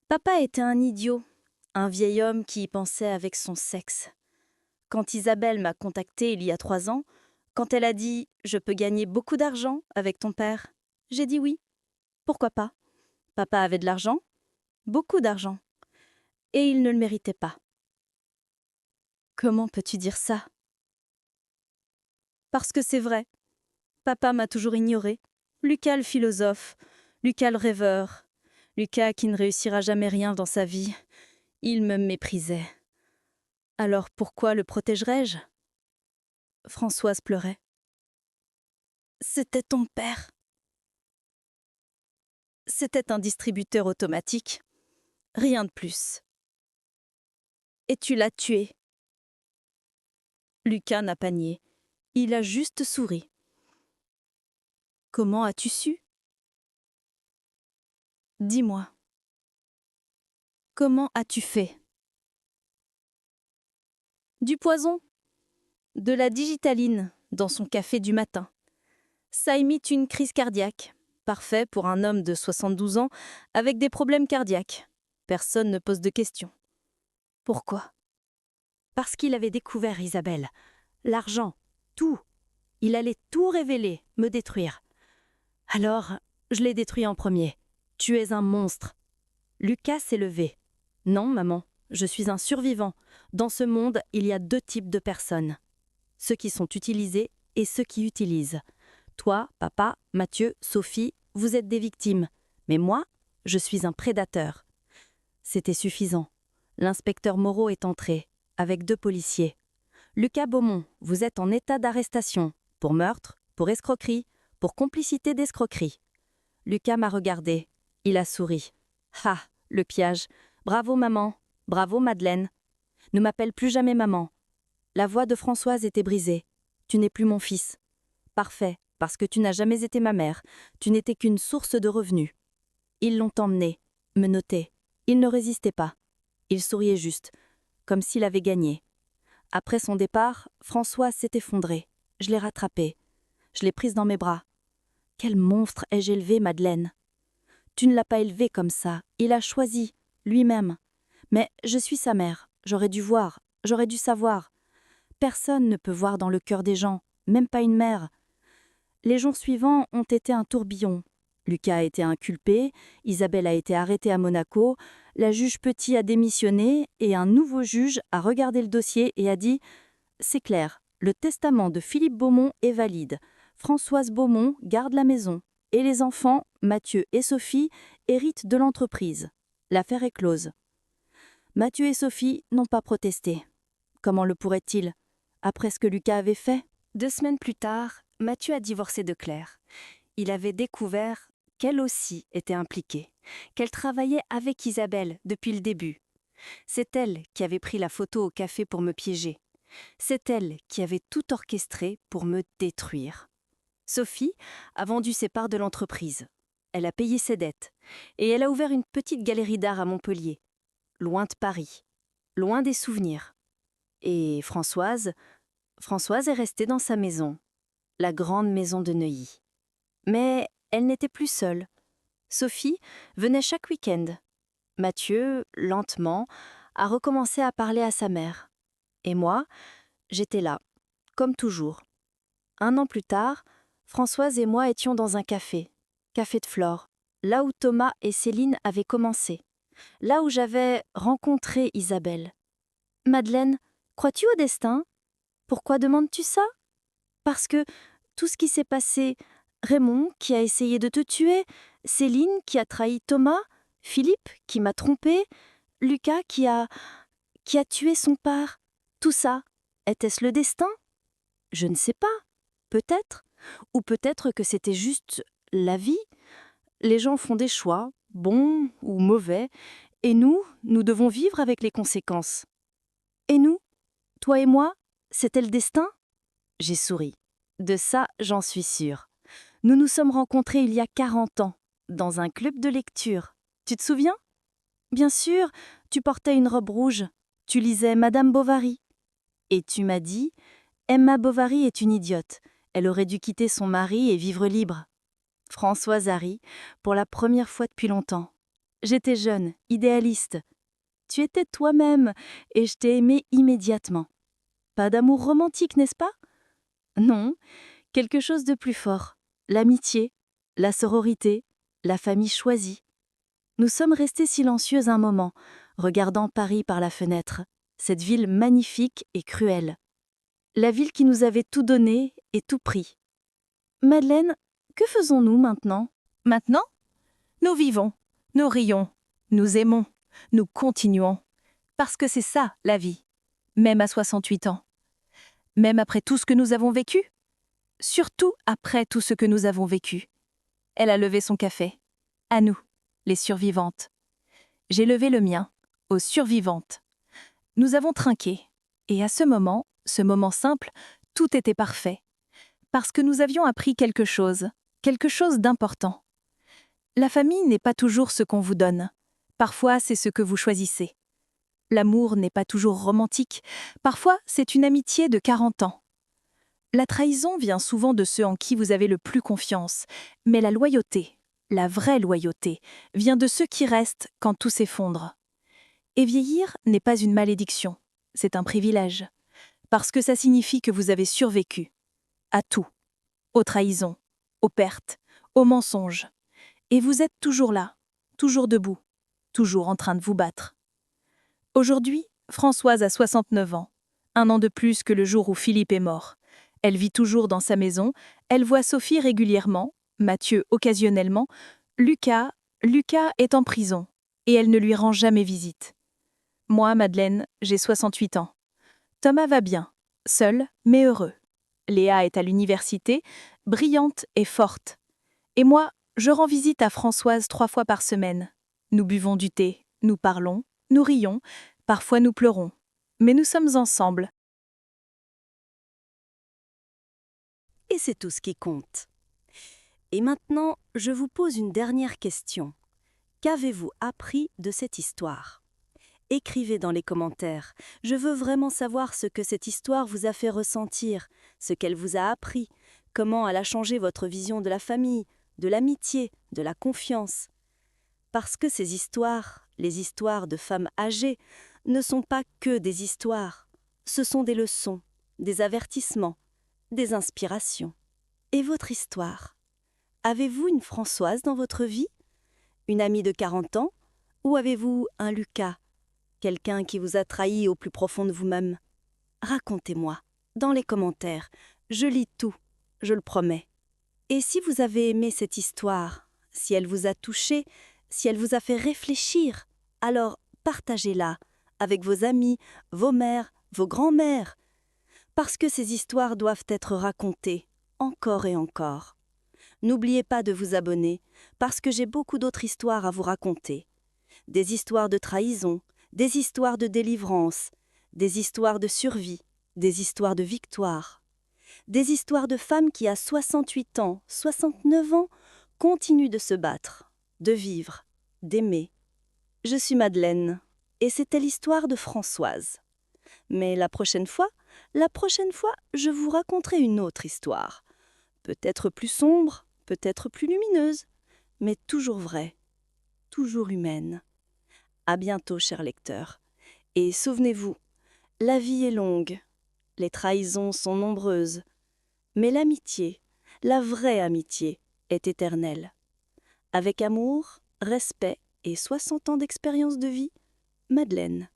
Papa était un idiot, un vieil homme qui y pensait avec son sexe. Quand Isabelle m'a contactée il y a 3 ans, quand elle a dit « Je peux gagner beaucoup d'argent avec ton père », j'ai dit oui. Pourquoi pas? Papa avait de l'argent, beaucoup d'argent, et il ne le méritait pas. Comment peux-tu dire ça? Parce que c'est vrai. Papa m'a toujours ignoré. Lucas le philosophe, Lucas le rêveur, Lucas qui ne réussira jamais rien dans sa vie. Il me méprisait. Alors pourquoi le protégerais-je? Françoise pleurait. C'était ton père. C'était un distributeur automatique. Rien de plus. Et tu l'as tué. Lucas n'a pas nié. Il a juste souri. Comment as-tu su? Dis-moi. Comment as-tu fait? Du poison. De la digitaline dans son café du matin. Ça imite une crise cardiaque. Parfait pour un homme de 72 ans avec des problèmes cardiaques. Personne ne pose de questions. Pourquoi? Parce qu'il avait découvert Isabelle. L'argent, tout. Il allait tout révéler, me détruire. Alors, je l'ai détruit en premier. Tu es un monstre. Lucas s'est levé. Non, maman, je suis un survivant. Dans ce monde, il y a 2 types de personnes. Ceux qui sont utilisés et ceux qui utilisent. Toi, papa, Mathieu, Sophie, vous êtes des victimes. Mais moi, je suis un prédateur. C'était suffisant. L'inspecteur Moreau est entré, avec 2 policiers. Lucas Beaumont, vous êtes en état d'arrestation. Pour meurtre, pour escroquerie, pour complicité d'escroquerie. Lucas m'a regardé. Il a souri. Ah, le piège. Bravo maman. Bravo Madeleine. Ne m'appelle plus jamais maman. La voix de Françoise était brisée. Tu n'es plus mon fils. Parfait, parce que tu n'as jamais été ma mère. Tu n'étais qu'une source de revenus. Ils l'ont emmené, me notait. Il ne résistait pas. Il souriait juste, comme s'il avait gagné. Après son départ, Françoise s'est effondrée. Je l'ai rattrapée. Je l'ai prise dans mes bras. Quel monstre ai-je élevé, Madeleine? Tu ne l'as pas élevé comme ça. Il a choisi, lui-même. Mais je suis sa mère. J'aurais dû voir. J'aurais dû savoir. Personne ne peut voir dans le cœur des gens, même pas une mère. Les jours suivants ont été un tourbillon. Lucas a été inculpé, Isabelle a été arrêtée à Monaco, la juge Petit a démissionné et un nouveau juge a regardé le dossier et a dit « C'est clair, le testament de Philippe Beaumont est valide. Françoise Beaumont garde la maison et les enfants, Mathieu et Sophie, héritent de l'entreprise. L'affaire est close. » Mathieu et Sophie n'ont pas protesté. Comment le pourraient-ils, après ce que Lucas avait fait? 2 semaines plus tard, Mathieu a divorcé de Claire. Il avait découvert qu'elle aussi était impliquée, qu'elle travaillait avec Isabelle depuis le début. C'est elle qui avait pris la photo au café pour me piéger. C'est elle qui avait tout orchestré pour me détruire. Sophie a vendu ses parts de l'entreprise. Elle a payé ses dettes et elle a ouvert une petite galerie d'art à Montpellier, loin de Paris, loin des souvenirs. Et Françoise est restée dans sa maison, la grande maison de Neuilly. Mais elle n'était plus seule. Sophie venait chaque week-end. Mathieu, lentement, a recommencé à parler à sa mère. Et moi, j'étais là, comme toujours. 1 an plus tard, Françoise et moi étions dans un café de Flore, là où Thomas et Céline avaient commencé, là où j'avais rencontré Isabelle. « Madeleine, crois-tu au destin? Pourquoi demandes-tu ça? Parce que tout ce qui s'est passé, Raymond qui a essayé de te tuer, Céline qui a trahi Thomas, Philippe qui m'a trompé, Lucas qui a tué son père, tout ça, était-ce le destin? Je ne sais pas, peut-être, ou peut-être que c'était juste la vie. Les gens font des choix, bons ou mauvais, et nous devons vivre avec les conséquences. Et nous, toi et moi, c'était le destin? J'ai souri. De ça, j'en suis sûre. Nous nous sommes rencontrés il y a 40 ans, dans un club de lecture. Tu te souviens? Bien sûr, tu portais une robe rouge. Tu lisais Madame Bovary. Et tu m'as dit, Emma Bovary est une idiote. Elle aurait dû quitter son mari et vivre libre. Françoise a ri, pour la première fois depuis longtemps. J'étais jeune, idéaliste. Tu étais toi-même, et je t'ai aimé immédiatement. Pas d'amour romantique, n'est-ce pas? Non, quelque chose de plus fort. L'amitié, la sororité, la famille choisie. Nous sommes restés silencieux un moment, regardant Paris par la fenêtre, cette ville magnifique et cruelle. La ville qui nous avait tout donné et tout pris. Madeleine, que faisons-nous maintenant? Maintenant, nous vivons, nous rions, nous aimons, nous continuons. Parce que c'est ça, la vie. Même à 68 ans. Même après tout ce que nous avons vécu. Surtout après tout ce que nous avons vécu. Elle a levé son café. À nous, les survivantes. J'ai levé le mien, aux survivantes. Nous avons trinqué. Et à ce moment simple, tout était parfait. Parce que nous avions appris quelque chose d'important. La famille n'est pas toujours ce qu'on vous donne. Parfois, c'est ce que vous choisissez. L'amour n'est pas toujours romantique. Parfois, c'est une amitié de 40 ans. La trahison vient souvent de ceux en qui vous avez le plus confiance. Mais la loyauté, la vraie loyauté, vient de ceux qui restent quand tout s'effondre. Et vieillir n'est pas une malédiction, c'est un privilège. Parce que ça signifie que vous avez survécu. À tout. Aux trahisons, aux pertes, aux mensonges. Et vous êtes toujours là, toujours debout, toujours en train de vous battre. Aujourd'hui, Françoise a 69 ans, un an de plus que le jour où Philippe est mort. Elle vit toujours dans sa maison, elle voit Sophie régulièrement, Mathieu occasionnellement, Lucas est en prison, et elle ne lui rend jamais visite. Moi, Madeleine, j'ai 68 ans. Thomas va bien, seul mais heureux. Léa est à l'université, brillante et forte. Et moi, je rends visite à Françoise 3 fois par semaine. Nous buvons du thé, nous parlons, nous rions, parfois nous pleurons. Mais nous sommes ensemble. Et c'est tout ce qui compte. Et maintenant, je vous pose une dernière question. Qu'avez-vous appris de cette histoire ? Écrivez dans les commentaires. Je veux vraiment savoir ce que cette histoire vous a fait ressentir, ce qu'elle vous a appris, comment elle a changé votre vision de la famille, de l'amitié, de la confiance. Parce que ces histoires, les histoires de femmes âgées, ne sont pas que des histoires. Ce sont des leçons, des avertissements, des inspirations. Et votre histoire ? Avez-vous une Françoise dans votre vie ? Une amie de 40 ans ? Ou avez-vous un Lucas ? Quelqu'un qui vous a trahi au plus profond de vous-même ? Racontez-moi, dans les commentaires. Je lis tout, je le promets. Et si vous avez aimé cette histoire, si elle vous a touché, si elle vous a fait réfléchir, alors partagez-la avec vos amis, vos mères, vos grands-mères. Parce que ces histoires doivent être racontées, encore et encore. N'oubliez pas de vous abonner, parce que j'ai beaucoup d'autres histoires à vous raconter. Des histoires de trahison, des histoires de délivrance, des histoires de survie, des histoires de victoire. Des histoires de femmes qui, à 68 ans, 69 ans, continuent de se battre, de vivre, d'aimer. Je suis Madeleine, et c'était l'histoire de Françoise. Mais la prochaine fois, je vous raconterai une autre histoire. Peut-être plus sombre, peut-être plus lumineuse, mais toujours vraie, toujours humaine. À bientôt, chers lecteurs. Et souvenez-vous, la vie est longue, les trahisons sont nombreuses, mais l'amitié, la vraie amitié, est éternelle. Avec amour, respect et 60 ans d'expérience de vie, Madeleine.